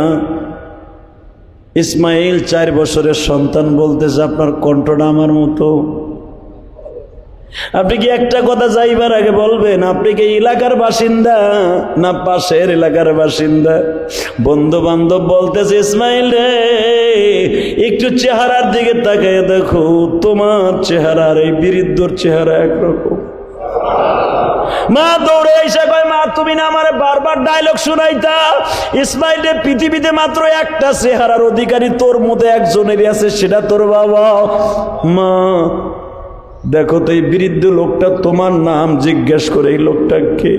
ইসমাইল 4 বছরের সন্তান বলতেছে, আপনার কণ্ঠটা আমার মতো। আপনি কি একটা কথা যাইবার আগে বলবেন, আপনি কি এলাকার বাসিন্দা না পাশের এলাকার বাসিন্দা? বন্ধু বান্ধব বলতেছে, ইসমাইল রে, একটু চেহারার দিকে তাকিয়ে দেখো, তোমার চেহারা আর এই বৃদ্ধর চেহারা একরকম। মা দৌড়ে এসে কয়, মা তুমি না আমারে বারবার ডায়লগ শুনাইতা, ইসমাইলের পৃথিবীতে মাত্র একটা চেহারার অধিকারী তোর মতো একজনেরই আছে, সেটা তোর বাবা। মা দেখো তো এই বৃদ্ধ লোকটা, তোমার নাম জিজ্ঞেস করে এই লোকটা কে?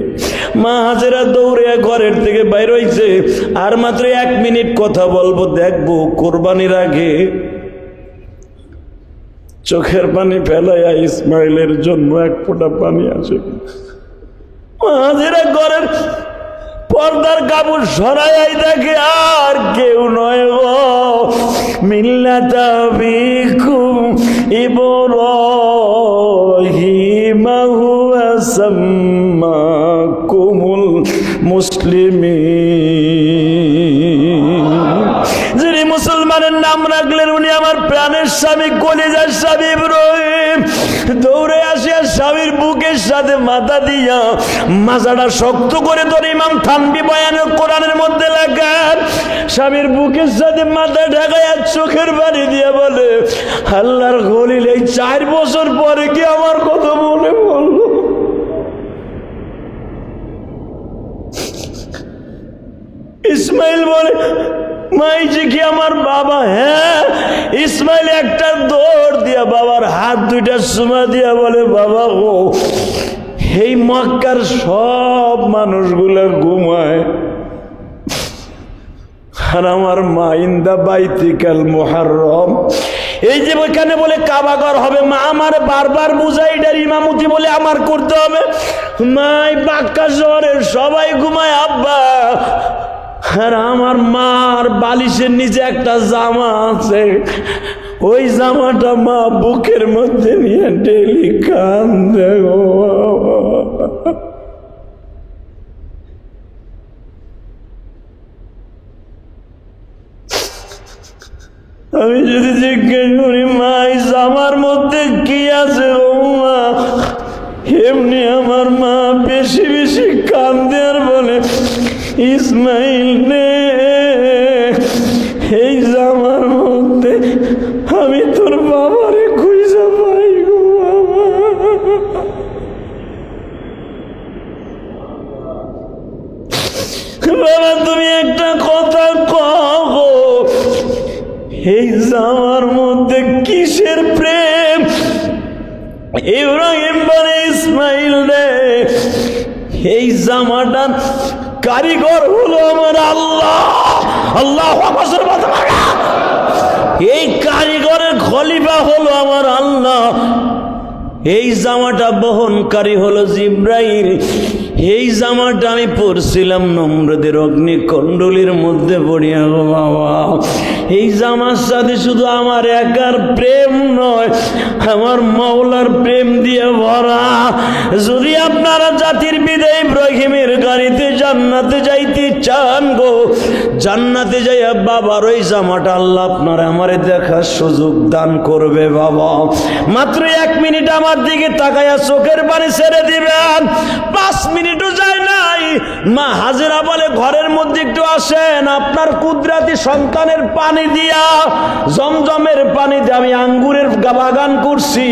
মা হাজেরা দৌড়ে ঘরের থেকে বাইর হইছে, আর মাত্র 1 মিনিট কথা বলবো, দেখবো কোরবানির আগে চোখের পানি ফেলাইয়া ইসমাইলের জন্য 1 ফোঁটা পানি আসে। মা হাজেরা ঘরের পর্দার কাপড় সরাই দেখে আর কেউ নয় গো, মিল্লাতা বিকুম ইব্রাহিম হুয়া সাম্মাকুমুল মুসলিমিন। যিনি মুসলমানের নাম রাখলেন উনি আমার প্রাণের স্বামী, কলিজার স্বামী ইব্রাহিম। দৌড়ে আসিয়া স্বামীর বুকের সাথে মাথা দিয়া মাথাটা শক্ত করে ধরে ইমাম থানবী বয়ানের কোরআনের মধ্যে লেখেন, স্বামীর বুকের সাথে মাথা ঢাকাইয়া চোখের পানি দিয়া বলে, আল্লাহর খলিল এই 4 বছর পরে কি আমার কথা মনে পড়লো? ইসমাইল বলে, মাই যে কি আমার বাবা? হ্যাঁ। ইসমাইল একটা দৌড় দিয়া বাবার হাত 2টা চুমা দিয়া বলে, বাবা গো, এই মক্কার সব মানুষগুলো ঘুমায়, আর আমার মা ইন্দা বাইতিকাল মুহাররম, এই যে ওইখানে বলে কাবাঘর হবে, মা আমার বারবার বুঝাই এটার ইমামতি বলে আমার করতে হবে। মাই বাক্কা শহরের সবাই ঘুমায় আব্বা, আর আমার মার বালিশের নিচে একটা জামা আছে, ওই জামাটা মা বুকের মধ্যে নিয়ে ডেলি কান্দে গো। আমি যদি জিজ্ঞেস করি, মা এই জামার মধ্যে কি আছে ও মা, এমনি আমার মা বেশি বেশি কান্দে আর বলে, ইসমাইল নে, এই জামার মধ্যে আমি তোর বাবারে খুঁজে পাই গো বাবা। বাবা তুমি একটা কথা কও, এই জামার মধ্যে কিসের প্রেম? ইব্রাহিম বলে, ইসমাইল রে, এই জামাটা কারিগর হলো আমার আল্লাহ। আল্লাহ এই কারিগরের খলিফা হলো আমার আল্লাহ, এই জামাটা বহনকারী হলো জিব্রাইল। এই জামাটা আমি পরছিলাম নমরুদের অগ্নিকুণ্ডলীর মধ্যে পড়িয়া গো বাবা। এই জামার সাথে শুধু আমার একার প্রেম নয়, আমার মাওলার প্রেম দিয়ে ভরা। যদি আপনারা জাতির বিদায় ইব্রাহিমের গাড়িতে জান্নাতে যাইতে চান গো, জান্নাতে যাইয়া বাবার ওই জামাটা আল্লাহ আপনারা আমারে দেখার সুযোগ দান করবে বাবা। মাত্র 1 মিনিট আমার দিকে তাকাইয়া চোখের পানি ছেড়ে দিবেন, 5 মিনিটও যায় নাই। মা হাজেরা বলে, ঘরের মধ্যে একটু আসেন, আপনার কুদরাতি সন্তানের পানি দিয়া, জমজমের পানি দিয়ে আমি আঙ্গুরের বাগান করছি,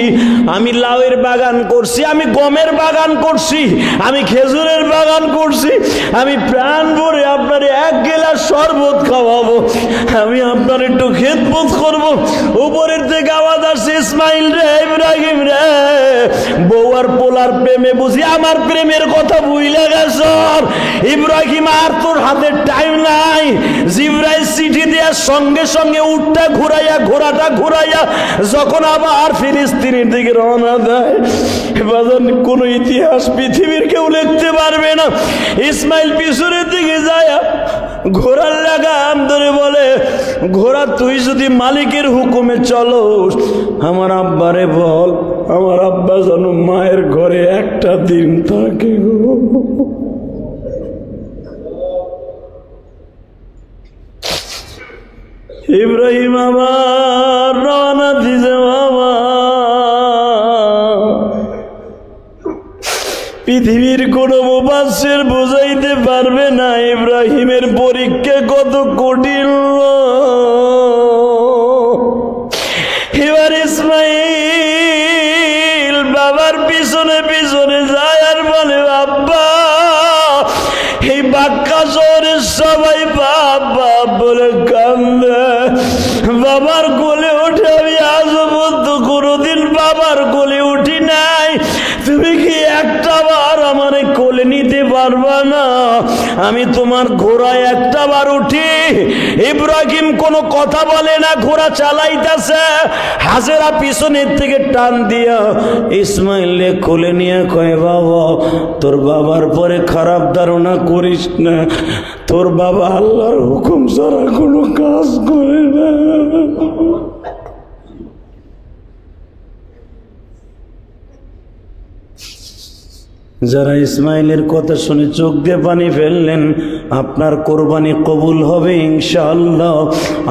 আমি লাউয়ের বাগান করছি, আমি গমের বাগান করছি, আমি খেজুরের বাগান করছি, আমি প্রাণ ভরে আপনার 1 গিলাস শরবত খাওয়াবো, আমি আপনার একটু খেদমত করবো। উপরের থেকে আওয়াজ আসছে, ইসমাইল রে, ইব্রাহিম রে, বউ আর পোলার প্রেমে বুঝি আমার প্রেমের কথা ভুইলা গেছ। ইব্রাহিম আর তোর হাতে টাইম নাই। জিবরাইল চিঠি দেওয়ার সঙ্গে সঙ্গে উটটা ঘুরাইয়া, ঘোড়াটা ঘুরাইয়া যখন আবার ফিলিস্তিনের দিকে রওনা দেয়, কোন ইতিহাস পৃথিবীর কেউ লিখতে পারবে না। ইসমাইল পিছনের দিকে যায়, ঘোড়ার লাগাম ধরে বলে, ঘোড়া তুই যদি মালিকের হুকুমে চলো, আমার আব্বারে বল আমার আব্বা যেন মায়ের ঘরে একটা দিন থাকে গো। ইব্রাহিম আবার রওনা দিছে বাবা। পৃথিবীর কোন মুফাসসির বুঝাইতে পারবে না ইব্রাহিমের পরীক্ষা কত কঠিন। এবার ইসমাইল বাবার পিছনে পিছনে যায় আর বলে, সবাই বাপ বাপ বলে কান্দে। বাবার কোলে উঠে আমি আজ পর্যন্ত কোনোদিন বাবার কোলে উঠি নাই। তুমি কি একটা বার আমার কোলে নিতে পারবা না? আমি তোমার ঘোড়ায় একটা বার উঠি। ইব্রাহিম কোনো কথা বলে না, ঘোড়া চালাইতেছে। হাজেরা পিছনের থেকে টান দিয়া ইসমাইলে কোলে নিয়ে কয়, বাবা তোর বাবার পরে খারাপ ধারণা করিস না, তোর বাবা আল্লাহর হুকুম ছাড়া কোনো কাজ করে না। যারা ইসমাইলের কথা শুনে চোখ দিয়ে পানি ফেললেন, আপনার কোরবানি কবুল হবে ইনশাআল্লাহ,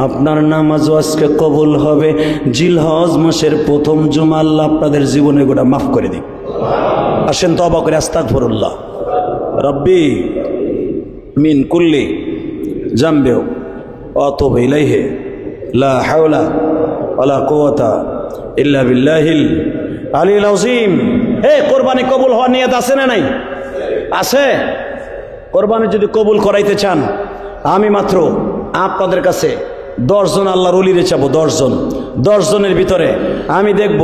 আপনার নামাজও আজকে কবুল হবে। জিলহজ মাসের প্রথম জুমা আল্লাহ আপনাদের জীবনে গোটা মাফ করে দিন। আসেন তওবা করে আস্তাগফিরুল্লাহ রব্বি মিন কুল্লি জামবি ওয়া আতুবু ইলাইহি লা হাওলা ওয়ালা কুওয়াতা ইল্লা বিল্লাহিল আলিয়্যিল আযীম। কোরবানি কবুল হওয়ার নিয়ত আছে না নাই? আছে। কোরবানি যদি কবুল করাইতে চান, আমি মাত্র আপনাদের কাছে 10 জন আল্লাহর ওলিরে চাবো। 10 জনের ভিতরে আমি দেখব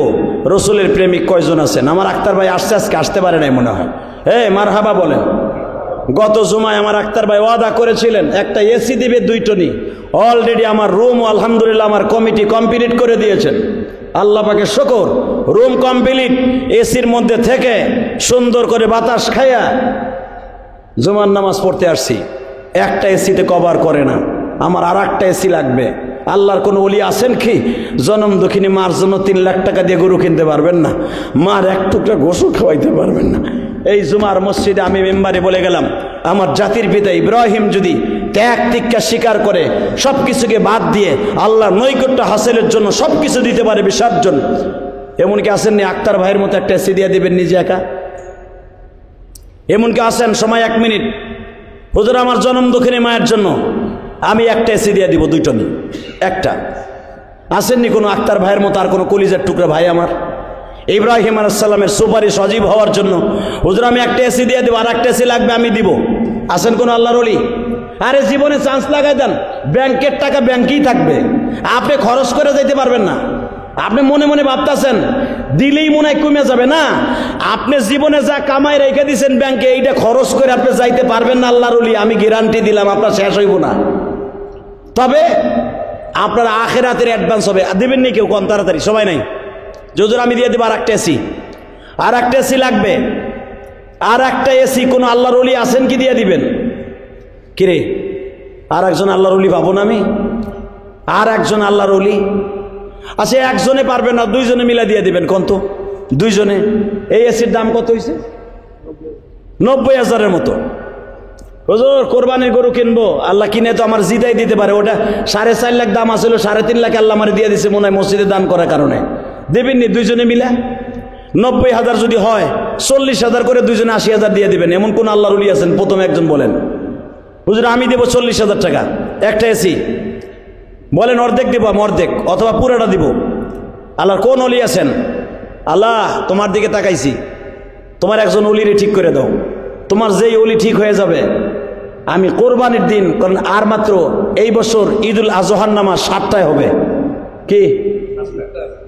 রসুলের প্রেমিক কয়জন আছেন। আমার আক্তার ভাই আসছে, আজকে আসতে পারে নাই মনে হয়। মারহাবা বলেন। গত জুমায় আমার আক্তার ভাই ওয়াদা করেছিলেন একটা এসি দিবে 2 টনি। অলরেডি আমার রুম আলহামদুলিল্লাহ আমার কমিটি কমপ্লিট করে দিয়েছেন। আল্লাহ পাকে শুকর, রুম কমপ্লিট। এসির মধ্যে থেকে সুন্দর করে বাতাস খাইয়া জুমার নামাজ পড়তে আসছি। একটা এসিতে কভার করে না, আমার আর একটা এসি লাগবে। আল্লাহর কোন ওলি আছেন কি জনম দক্ষিণী মার জন্য 3 লাখ টাকা দিয়ে গরু কিনতে পারবেন না, মার এক টুকরা গোশু খাওয়াইতে পারবেন না? এই জুমার মসজিদে আমি মেম্বারে বলে গেলাম, আমার জাতির পিতা ইব্রাহিম যদি ত্যাগ তিক্কা স্বীকার করে সবকিছুকে বাদ দিয়ে আল্লাহ নৈকট্য হাসিলের জন্য সবকিছু দিতে পারে বিসর্জন। এমনকি আসেননি আক্তার ভাইয়ের মতো একটা এসি দিয়ে দিবেন নিজে একা? এমনকি আসেন সময় 1 মিনিট, হুজুর আমার জনম দক্ষিণী মায়ের জন্য আমি একটা এসি দিয়ে দিব 2 টনি একটা। আসেননি কোনো আক্তার ভাইয়ের মতো আর কোনো কলিজার টুকরা ভাই আমার? ইব্রাহিম আলাইহিস সালামের সুপারিশ সজীব হওয়ার জন্য হুজুর আমি একটা এসি দিয়ে দেবো, আর একটা এসি লাগবে আমি দিব। আসেন কোন আল্লাহর ওলি? আরে জীবনে চান্স লাগাই দেন, ব্যাংকের টাকা ব্যাংকেই থাকবে, আপনি খরচ করে যাইতে পারবেন না। আপনি মনে মনে ভাবতেছেন দিলেই মনে হয় কমে যাবে না। আপনি জীবনে যা কামাই রেখে দিয়েছেন ব্যাংকে, এইটা খরচ করে আপনি যাইতে পারবেন না আল্লাহর ওলি, আমি গ্যারান্টি দিলাম আপনার শেষ হইব না। তবে আপনার আখিরাতের অ্যাডভান্স হবে। দেবেন নি কেউ কোন তাড়াতাড়ি? সবাই নাই। হুজুর আমি দিয়ে দেবো আর একটা এসি, আর একটা এসি লাগবে, আর একটা এসি। কোন আল্লাহর ওলি আছেন কি দিয়ে দিবেন? কিরে আর একজন আল্লাহর ওলি পাবো না আমি? আর একজন আল্লাহর ওলি? আচ্ছা একজনে পারবেন না, 2 জনে মিলা দিয়ে দিবেন। কোন তো 2 জনে? এই এসির দাম কত হয়েছে? 90,000-এর মতো। হুজুর কোরবানির গরু কিনবো, আল্লাহ কিনে তো আমার জিতাই দিতে পারে। ওটা 4.5 লাখ দাম আসলে 3.5 লাখ আল্লাহ আমার দিয়ে দিছে মনে হয় মসজিদে দান করার কারণে। দেবেন নি 2 জনে মিলা? 90,000 যদি হয় 40,000 করে 2 জনে 80,000 দিয়ে দিবেন। এমন কোন আল্লাহর ওলি আছেন? প্রথম একজন বলেন। হুজুর আমি দেবো 40,000 টাকা একটা এসি। বলেন অর্ধেক দেবো, আমি অর্ধেক অথবা পুরোটা দিব। আল্লাহর কোন ওলি আছেন? আল্লাহ তোমার দিকে তাকাইছি, তোমার একজন ওলিরে ঠিক করে দাও। তোমার যেই ওলি ঠিক হয়ে যাবে আমি কোরবানির দিন, কারণ আর মাত্র এই বছর ঈদুল আজহার নামাজ 7টায় হবে। কি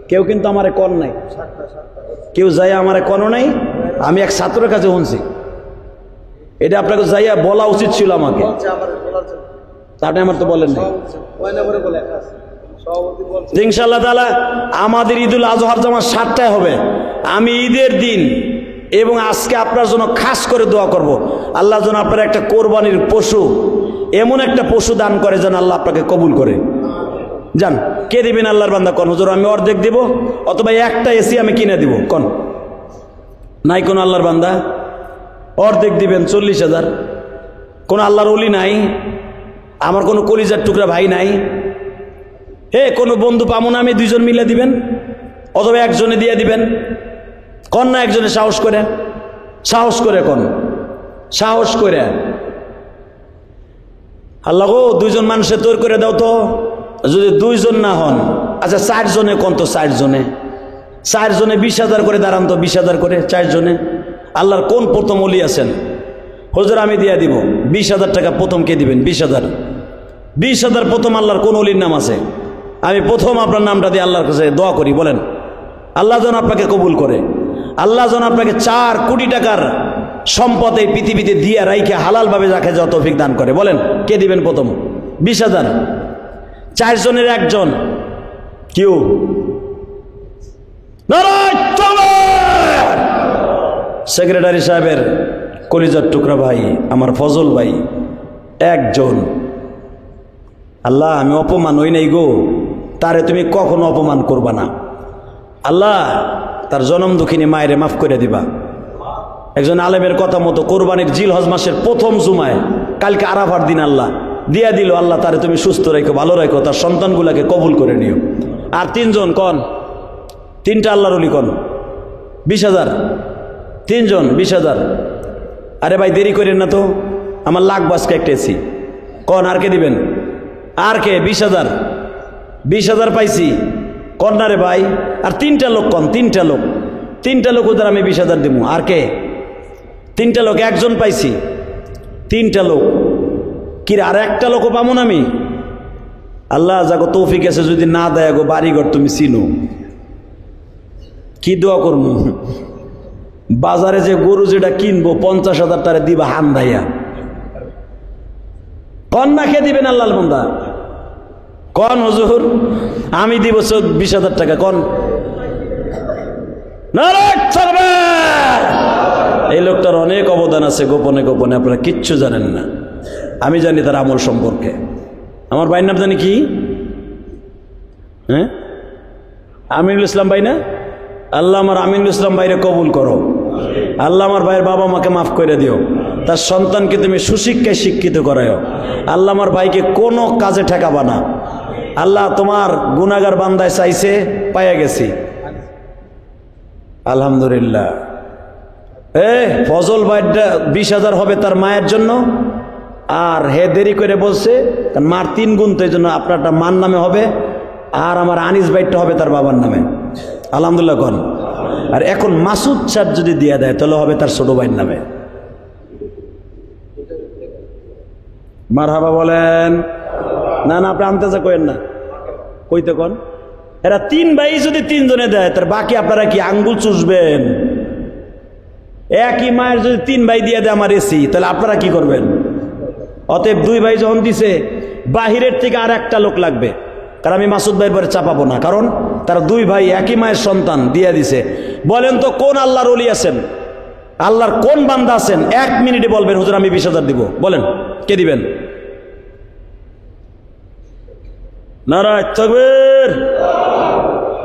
কেউ কিন্তু আমারে কন নাই, কেউ যাই আমারে কনও নাই। আমি এক ছাত্রের কাছে শুনছি, এটা আপনাকে যাইয়া বলা উচিত ছিল আমাকে। আপনি আমার তো বলেন নাই। ইনশাআল্লাহ তাআলা আমাদের ঈদুল আজহার জামাত 7টায় হবে। আমি ঈদের দিন এবং আজকে আপনার জন্য খাস করে দোয়া করব, আল্লাহ যেন আপনার একটা কোরবানির পশু, এমন একটা পশু দান করে যেন আল্লাহ আপনাকে কবুল করে। যান কে দিবেন আল্লাহর বান্দা? কোন হুজুর আমি অর্ধেক দিব অথবা একটা এসি আমি কিনে দিব। কোন নাই কোন আল্লাহর বান্দা? অর্ধেক দিবেন 40,000। কোন আল্লাহর ওলি নাই? আমার কোনো কলিজার টুকরা ভাই নাই? কোনো বন্ধু পাবো না আমি? 2 জন মিলে দিবেন অথবা একজনে দিয়ে দিবেন। কোন না একজনে সাহস করে, সাহস করে কোন, সাহস করে। আল্লাহ গো 2 জন মানুষে তৈরি করে দাও তো। যদি 2 জন না হন, আচ্ছা 4 জনে কোন তো? 4 জনে 20,000 করে দাঁড়ান তো, 20,000 করে 4 জনে। আল্লাহর কোন প্রথম ওলি আছেন? হুজুর আমি দিয়ে দিব। 20,000 টাকা প্রথম কে দিবেন? 20,000। 20,000 প্রথম আল্লাহর কোন ওলির নাম আছে? আমি প্রথম আপনার নামটা দিয়ে আল্লাহর কাছে দোয়া করি, বলেন আল্লাহ যেন আপনাকে কবুল করে। আল্লাহ যেন আপনাকে 4 কোটি টাকার সম্পদ এই পৃথিবীতে দিয়ে রাইখে হালালভাবে যাকে যত তৌফিক দান করে। বলেন কে দিবেন প্রথম? 20,000। 4 জনের একজন কেউ সেক্রেটারি সাহেবের কলিজার টুকরা ভাই আমার ফজল ভাই একজন। আল্লাহ আমি অপমান হই নাই গো, তারে তুমি কখনো অপমান করবা না। আল্লাহ তার জনম দুঃখিনী মায়েরে মাফ করে দিবা। একজন আলেমের কথা মতো কোরবানির জিলহজ মাসের প্রথম জুমায় কালকে আরাফার দিন আল্লাহ দিয়া দিল। আল্লাহ তারে তুমি সুস্থ রাখো, ভালো রাখো, তার সন্তানগুলাকে কবুল করে নিও। আর 3 জন কন, 3টা আল্লাহর ওলি কন, 20,000। 3 জন 20,000। আরে ভাই দেরি করেন না তো, আমার লাগবে আজকে একটা এসি। কন আর কে দিবেন? আর কে? 20,000। 20,000 পাইছি কন না রে ভাই। আর 3টা লোক কন, 3টা লোক, 3টা লোক ওদের আমি 20,000 দিব। আর কে? 3টা লোক, একজন পাইছি। 3টা লোক কি আর একটা লোকও পাবো না আমি? আল্লাহ যাগো তৌফিক আছে, যদি না দেয় গো বাড়িঘর তুমি চিনো, কি দোয়া করবো? বাজারে যে গরু যেটা কিনবো 50,000 টাকা দিবা হান ভাইয়া। কন না কে দিবেন আল্লাহ বান্দা? কন হুজুর আমি দিব 20,000 টাকা। কন এই লোকটার অনেক অবদান আছে গোপনে গোপনে, আপনারা কিচ্ছু জানেন না। আমি জানি তার আমল সম্পর্কে। আমার ভাইয়ের নাম জানি কি? হ্যাঁ আমিনুল ইসলাম ভাই না? আল্লাহ আমার আমিনুল ইসলাম ভাইরে কবুল করো। আল্লাহ আমার ভাইয়ের বাবা মাকে মাফ করে দিও, তার সন্তানকে তুমি সুশিক্ষায় শিক্ষিত করাও। আল্লাহ আমার ভাইকে কোনো কাজে ঠেকাবা না। আল্লাহ তোমার গুনাহগার বান্দায় চাইছে, পাইয়া গেছি আলহামদুলিল্লাহ। ফজল ভাইটা 20,000 হবে তার মায়ের জন্য, আর হে দেরি করে বলছে কারণ মার 3 গুণ, তো এই জন্য আপনারটা মার নামে হবে, আর আমার আনিস ভাইটা হবে তার বাবার নামে। আলহামদুলিল্লাহ কন। আর এখন মাসুদ সাহেব যদি দিয়ে দেয় তাহলে হবে তার ছোট ভাইয়ের নামে। মারহাবা বলেন। না না আপনি আনতে যা কইেন না, কইতে কন। এরা 3 ভাই যদি 3 জনে দেয় তার বাকি আপনারা কি আঙ্গুল চুষবেন? একই মায়ের যদি 3 ভাই দিয়ে দেয় আমার এসি, তাহলে আপনারা কি করবেন? অতএব 2 ভাই যখন দিছে বাহিরের থেকে আর একটা লোক লাগবে, কারণ আমি মাসুদ ভাইয়ের পরে চাপাবো না, কারণ তারা 2 ভাই একই মায়ের সন্তান দিয়ে দিছে। বলেন তো কোন আল্লাহর ওলি আছেন, আল্লাহর কোন বান্দা আছেন 1 মিনিটে বলবেন হুজুর আমি 20,000 দিব? বলেন কে দিবেন? নারায়ে তাকবীর।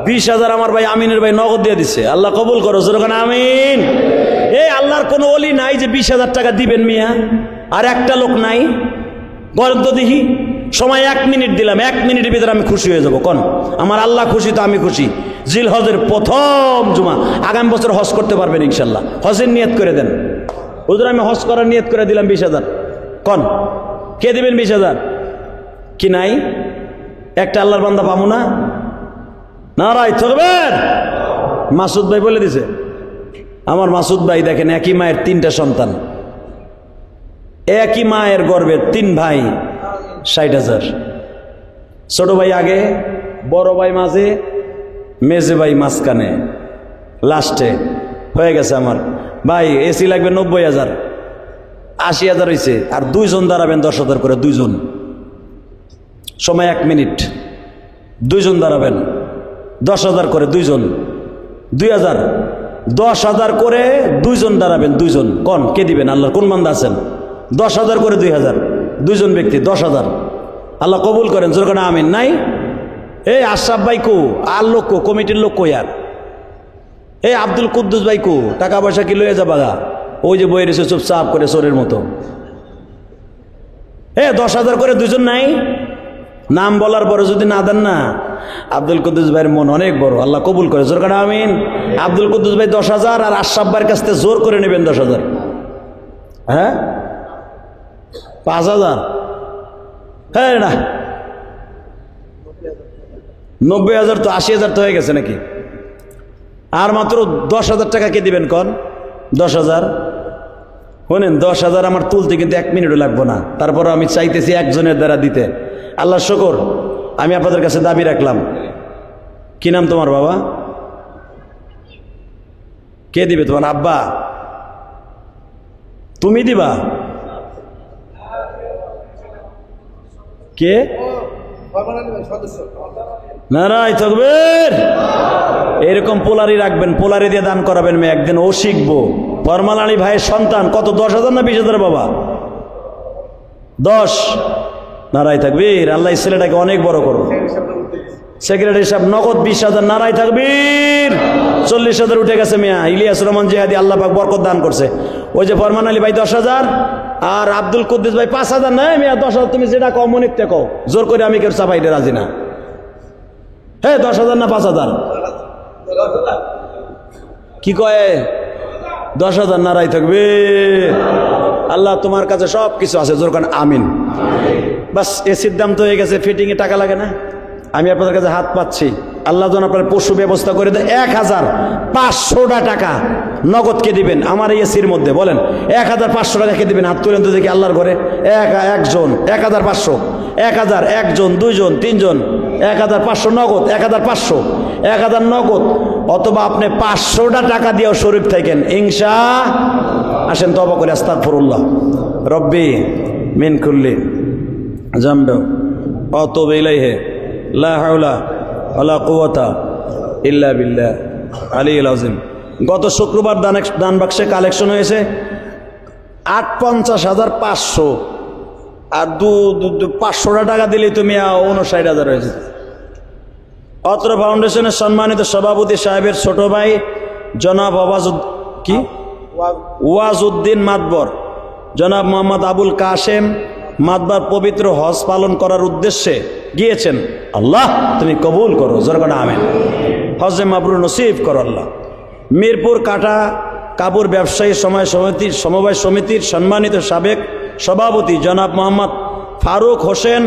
20,000 আমার ভাই আমিনের ভাই নগদ দিয়ে দিছে। আল্লাহ কবুল করো, যেরকম আমিন। এই আল্লাহর কোন ওলি নাই যে 20,000 টাকা দিবেন মিয়া? আর একটা লোক নাই? বলেন তো দেখি। সময় 1 মিনিট দিলাম, 1 মিনিটের ভিতরে আমি খুশি হয়ে যাব। কোন আমার আল্লাহ খুশি তো আমি খুশি। জিলহজের প্রথম জুমা, আগামী বছর হজ করতে পারবেন ইনশাল্লাহ। হজের নিয়ত করে দেন। হুজুর আমি হজ করার নিয়ত করে দিলাম 20,000। কোন কে দিবেন 20,000? কি নাই? একটা আল্লাহর বান্দা পাবো না? নারায়ে তাকবীর। মাসুদ ভাই বলে দিছে। আমার মাসুদ ভাই দেখেন একই মায়ের 3টা সন্তান, একই মায়ের গর্ভে 3 ভাই, 60,000। ছোট ভাই আগে, বড় ভাই মাঝে, মেজে ভাই মাঝখানে, লাস্টে হয়ে গেছে আমার ভাই। এসি লাগবে 90,000, 80,000 হয়েছে। আর 2 জন দাঁড়াবেন 10,000 করে, 2 জন। সময় 1 মিনিট। 2 জন দাঁড়াবেন 10,000 করে, 2 জন 2,000, 10,000 করে 2 জন দাঁড়াবেন, 2 জন। কোন কে দিবেন? আল্লাহর কোন বান্দা আছেন? 10,000 করে 2,000, 2 জন ব্যক্তি 10,000। আল্লাহ কবুল করেন, যেরকম আমিন। নাই এই আশরাফ ভাই কো, আর লোক কো, কমিটির লোক কই? আর এই আব্দুল কুদ্দুস ভাই কো? টাকা পয়সা কি লয়ে যাবা গা? ওই যে বই রেছে চুপচাপ করে চোরের মতো। 10,000 করে 2 জন নাই? নাম বলার পরে যদি না দেন না, আব্দুল কুদ্দুস ভাইয়ের মন অনেক বড়, আল্লাহ কবুল করে, যেরকম আমিন। আব্দুল কুদ্দুস ভাই 10,000, আর আশরাফ ভাইয়ের কাছ থেকে জোর করে নেবেন 10,000। হ্যাঁ 5,000? হ্যাঁ না 90,000 তো 80,000 তো হয়ে গেছে নাকি? আর মাত্র 10,000 টাকা কে দিবেন? কন 10,000। শোনেন 10,000 আমার তুলতে কিন্তু 1 মিনিটও লাগবো না, তারপর আমি চাইতেছি একজনের দ্বারা দিতে। আল্লাহ শুকর, আমি আপনাদের কাছে দাবি রাখলাম। কি নাম তোমার বাবা? কে দিবে? তোমার আব্বা? তুমি দিবা? কে? নারায় তাকবীর। এরকম পোলারি রাখবেন, পোলারি দিয়ে দান করাবেন। মেয়ে একদিন ও শিখবো। ফরমান আলী ভাইয়ের সন্তান কত? 10,000 না 20,000 বাবা? 10। নারায় তাকবীর। আল্লাহ ছেলেটাকে অনেক বড় করো। সেক্রেটারি সাহেব নগদ 20,000। নারায় তাকবীর। 40,000 উঠে গেছে মিয়া। ইলিয়াস রহমান জিহাদি আল্লাহ পাক বরকত দান করছে। ওই যে ফরমান আলী ভাই 10,000 আর আব্দুল কুদ্দুস ভাই 5,000। না মিয়া 10,000 তুমি যেটা কও মনিকতে কও, জোর করে আমি কেউ চাপাইতে রাজি না। হ্যাঁ 10,000 না 5,000? কি কয়? 10,000। নারায় তাকবীর। আল্লাহ তোমার কাছে সব কিছু আছে, জোর করেন আমিন। বাস এসির দাম তো হয়ে গেছে, ফিটিংয়ে টাকা লাগে না। আমি আপনাদের কাছে হাত পাচ্ছি, আল্লাহ যেন আপনার পশু ব্যবস্থা করে দেয়। 1,500 টাকা নগদকে দিবেন আমার এই এসির মধ্যে। বলেন 1,500 টাকা কে দিবেন? হাত তুলেন তো দেখি আল্লাহর ঘরে। একজন 1,500, 1,000, একজন, দুইজন, তিনজন, 1,500 নগদ। 1,500 নগদ, অথবা আপনি 500টা টাকা দিয়েও শরীফ থাকেন ইনশা। আসেন তওবা করে আস্তাগফিরুল্লাহ রব্বি মিন কুল্লি জামবি ওয়া আতুবু ইলাইহি লা হাওলা ওয়ালা কুওয়াতা ইল্লা বিল্লাহ আলিয়্যিল আযীম। গত শুক্রবার দান বাক্সে কালেকশন হয়েছে 58,500, আর 500টা টাকা দিলে তুমি 59,000 হয়েছে। অত্র ফাউন্ডেশনের সম্মানিত সভাপতি সাহেবের ছোট ভাই জনাব ওয়াজউদ্দিন মাতবর, জনাব মোহাম্মদ আবুল কাশেম মাতবর পবিত্র হজ পালন করার উদ্দেশ্যে গিয়েছেন। আল্লাহ তুমি কবুল করো, জোরে আমিন। হজে মাবরুর নসিব করো আল্লাহ। মিরপুর কাটা কাপড় ব্যবসায়ী সমবায় সমিতির সম্মানিত সাবেক সভাপতি জনাব মোহাম্মদ ফারুক হোসেন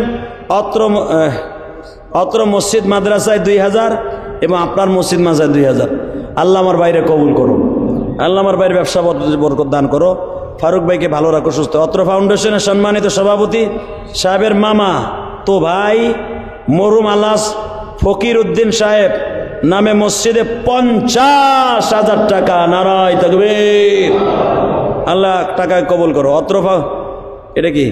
অত্র মসজিদ মাদ্রাসায় 2,000 এবং আপনার মসজিদ মাদ্রাসায় 2,000। আল্লাহ আমার বাইরে কবুল করো, আল্লাহ আমার বাইরে ব্যবসা বরকত দান করো। ফারুক ভাইকে ভালো রাখো, সুস্থ। অত্র ফাউন্ডেশনের সম্মানিত সভাপতি সাহেবের মামা তো ভাই মরুম আলাস ফকির উদ্দিন সাহেব নামে মসজিদে 50,000 টাকা। নারায় তাকবীর। আল্লাহ টাকায় কবুল করো। অত্র এটা কি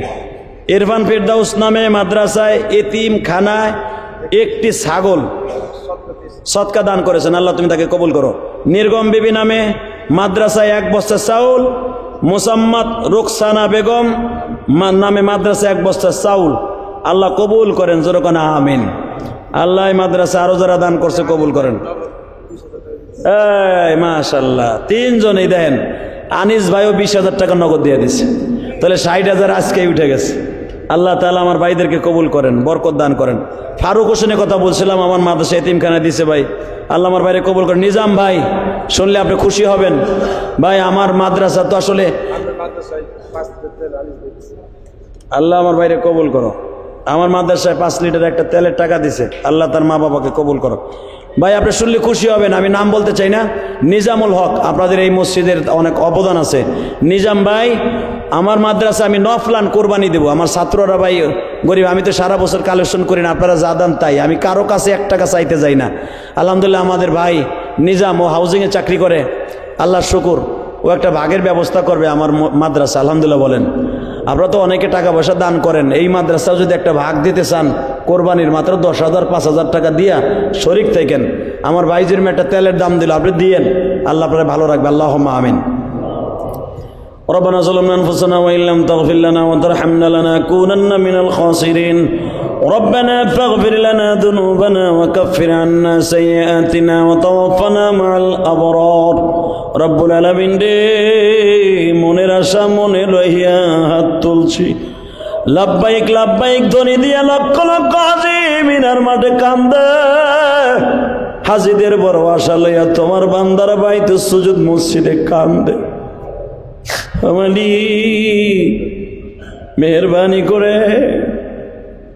ইরফান ফিরদাউস নামে মাদ্রাসায় এতিম খানায় একটি ছাগল সদকা দান করেছেন। আল্লাহ তুমি তাকে কবুল করো। নির্গম বিবি নামে মাদ্রাসায় 1 বস্তা চাউল, মোসাম্মদ রুকসানা বেগম নামে মাদ্রাসায় 1 বস্তা চাউল। আল্লাহ কবুল করেন, যেরকম আমিন। আল্লাহ মাদ্রাসা আরো যারা দান করছে কবুল করেন। এই মাশাআল্লাহ, 3 জনই দেন। আনিস ভাইও 20,000 টাকা নগদ দিয়ে দিছে, তাহলে 60,000 আজকেই উঠে গেছে। আল্লাহ তাআলা আমার ভাইদেরকে কবুল করেন, বরকত দান করেন। ফারুক হোসেনের কথা বলছিলাম, আমার মাদ্রাসা এতিমখানা দিছে ভাই। আল্লাহ আমার বাইরে কবুল করেন। নিজাম ভাই শুনলে আপনি খুশি হবেন ভাই, আমার মাদ্রাসা তো আসলে আল্লাহ আমার বাইরে কবুল করো। আমার মাদ্রাসায় 5 লিটার একটা তেলের টাকা দিছে। আল্লাহ তার মা বাবাকে কবুল করো। ভাই আপনি শুনলে খুশি হবেন, আমি নাম বলতে চাই না। নিজামুল হক, আপনাদের এই মসজিদের অনেক অবদান আছে। নিজাম ভাই আমার মাদ্রাসা আমি নফলান কোরবানি দেবো। আমার ছাত্ররা ভাই গরিব, আমি তো সারা বছর কালেকশন করি না, আপনারা যা দান তাই। আমি কারো কাছে 1 টাকা চাইতে যাই না। আলহামদুলিল্লাহ আমাদের ভাই নিজাম ও হাউজিংয়ে চাকরি করে, আল্লাহর শুকুর। ও একটা ভাগের ব্যবস্থা করবে আমার মাদ্রাসা। আলহামদুলিল্লাহ বলেন। আপনারা তো অনেকে টাকা পয়সা দান করেন, এই মাদ্রাসা যদি একটা ভাগ দিতে চান কোরবানির মাত্র 10,000 5,000 টাকা দিয়া শরিক থাকেন। আমার ভাই যেরকম একটা তেলের দাম দিল, আপনি দিয়েন, আল্লাহ আপনারা ভালো রাখবে। আল্লাহুম্মা আমিন। ربنا ظلمنا أنفسنا وإن لم تغفر لنا وترحمنا لنكونن من الخاسرين ربنا فاغفر لنا ذنوبنا وكفر عنا سيئاتنا وتوفنا مع الأبرار رب العالمين মনের আশা মনে লইয়া হাত তুলছি, লাব্বাইক লাব্বাইক ধ্বনি দিয়া লক্ষ লক্ষ হাজি মিনার মাঠে কান্দে। হাজিদের বড় আশা লইয়া তোমার বান্দার বাইতে সুজুদ মসজিদে কান্দে। মেহরবানি করে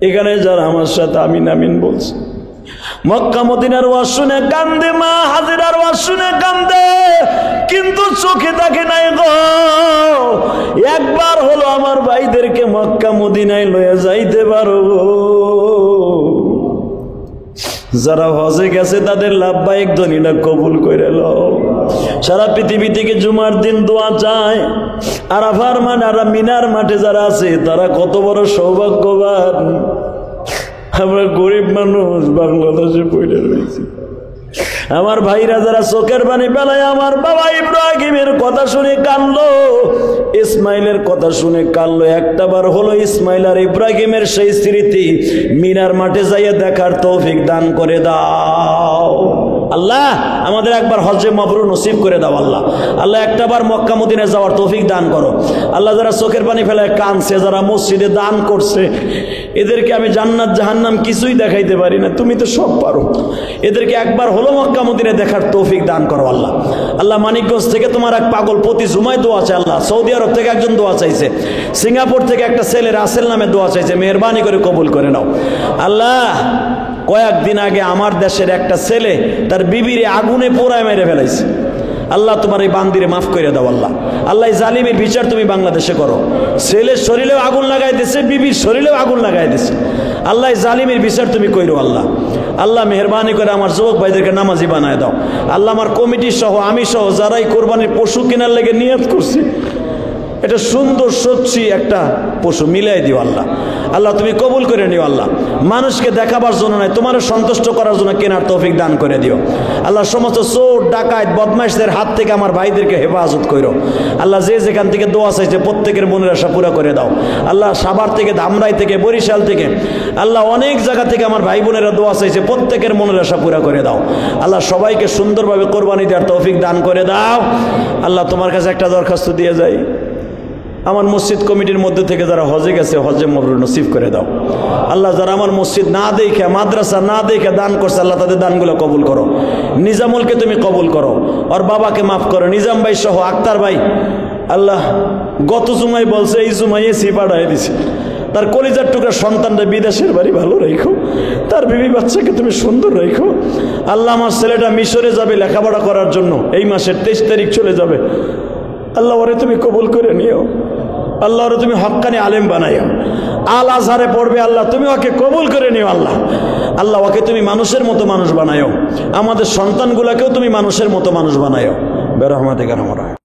এখানে যারা আমার সাথে আমিন আমিন বলছে, মক্কা মদিনার ওয়াজ শুনে কান্দে, মা হাজিরার ওয়াজ শুনে কান্দে, কিন্তু চোখে তাকে নাই গো। একবার হলো আমার ভাইদেরকে মক্কা মদিনায় লয়ে যাইতে পারো। যারা হজে গেছে তাদের লাভবাহিক ধ্বনিটা কবুল করে লও। সারা পৃথিবী থেকে জুমার দিন দোয়া চায়। আরাফার মাঠ আর মিনার মাঠে যারা আছে তারা কত বড় সৌভাগ্যবান। আমরা গরিব মানুষ বাংলাদেশে পড়ে রয়েছি। আমার ভাইরা যারা চোখের পানি ফেলায়, আমার বাবা ইব্রাহিমের কথা শুনে কাঁদলো, ইসমাইলের কথা শুনে কাঁদলো। একটা বার হলো ইসমাইল আর ইব্রাহিমের সেই স্মৃতি মিনার মাঠে যাইয়া দেখার তৌফিক দান করে দাও আল্লাহ। আমাদের একবার হজ্জে মাবরুর নসিব করে দাও আল্লাহ। আল্লাহ একটা বার মক্কা মদিনায় যাওয়ার তৌফিক দান করো আল্লাহ। যারা চোখের পানি ফেলায় কাঁদছে, যারা মসজিদে দান করছে, এদেরকে আমি জান্নাত জাহান্নাম কিছুই দেখাইতে পারি না, তুমি তো সব পারো। এদেরকে একবার হলো মক্কা মদিনায় দেখার তৌফিক দান করো আল্লাহ। আল্লাহ মানিকগঞ্জ থেকে তোমার এক পাগল প্রতি জুমায় দোয়া চাই আল্লাহ। সৌদি আরব থেকে একজন দোয়া চাইছে, সিঙ্গাপুর থেকে একটা ছেলে রাসেল নামে দোয়া চাইছে, মেহরবানি করে কবুল করে নাও আল্লাহ। কয়েকদিন আগে আমার দেশের একটা ছেলে তার বিবিরে আগুনে পোড়ায় মেরে ফেলাইছে আল্লাহ। তোমার এই বান্দিরে মাফ করে দাও আল্লাহ। আল্লাহ এই জালিমের বিচার তুমি বাংলাদেশে করো। ছেলের শরীরেও আগুন লাগাই দিছে, বিবির শরীরেও আগুন লাগাই দিছে আল্লাহ। এই জালিমের বিচার তুমি কইরো আল্লাহ। আল্লাহ মেহরবানি করে আমার যুবক ভাইদেরকে নামাজি বানায় দাও আল্লাহ। আমার কমিটি সহ, আমি সহ যারাই কোরবানির পশু কেনার লেগে নিয়ত করছি, এটা সুন্দর সচ্ছি একটা পশু মিলাই দিও আল্লাহ। আল্লাহ তুমি কবুল করে নিও আল্লাহ। মানুষকে দেখাবার জন্য নয়, তোমার সন্তুষ্ট করার জন্য কেনার তৌফিক দান করে দিও আল্লাহ। সমস্ত চোর ডাকাত বদমাইশদের হাত থেকে আমার ভাইদেরকে হেফাজত করো আল্লাহ। যে যেখান থেকে দোয়া চাইছে প্রত্যেকের মনের আশা পুরা করে দাও আল্লাহ। সাভার থেকে, ধামরাই থেকে, বরিশাল থেকে আল্লাহ, অনেক জায়গা থেকে আমার ভাই বোনেরা দোয়া চাইছে, প্রত্যেকের মনের আশা পুরা করে দাও আল্লাহ। সবাইকে সুন্দরভাবে কোরবানি দেওয়ার তৌফিক দান করে দাও আল্লাহ। তোমার কাছে একটা দরখাস্ত দিয়ে যাই, আমার মসজিদ কমিটির মধ্যে থেকে যারা হজে গেছে হজে মাবরুর নসিব করে দাও আল্লাহ। যারা আমার মসজিদ না দেখে, মাদ্রাসা না দেখে দান করছে আল্লাহ, তাদের দানগুলো কবুল করো। নিজামুলকে তুমি কবুল করো, ওর বাবাকে মাফ করো, নিজাম ভাই সহ আক্তার ভাই আল্লাহ। গত জুমাই বলছে, এই জুমাই এসি পাঠাই দিছে। তার কলিজার টুকরা সন্তানটা বিদেশের বাড়ি ভালো রেখো, তার বিবি বাচ্চাকে তুমি সুন্দর রেখো আল্লাহ। আমার ছেলেটা মিশরে যাবে লেখাপড়া করার জন্য, এই মাসের 23 তারিখ চলে যাবে আল্লাহ। ওরে তুমি কবুল করে নিও আল্লাহ। ওরে তুমি হক্কানি আলেম বানাইও, আল আজহারে পড়বে আল্লাহ। তুমি ওকে কবুল করে নিও আল্লাহ। আল্লাহ ওকে তুমি মানুষের মতো মানুষ বানাইও। আমাদের সন্তানগুলাকেও তুমি মানুষের মতো মানুষ বানাইও বেরহমাতিকা রহমান।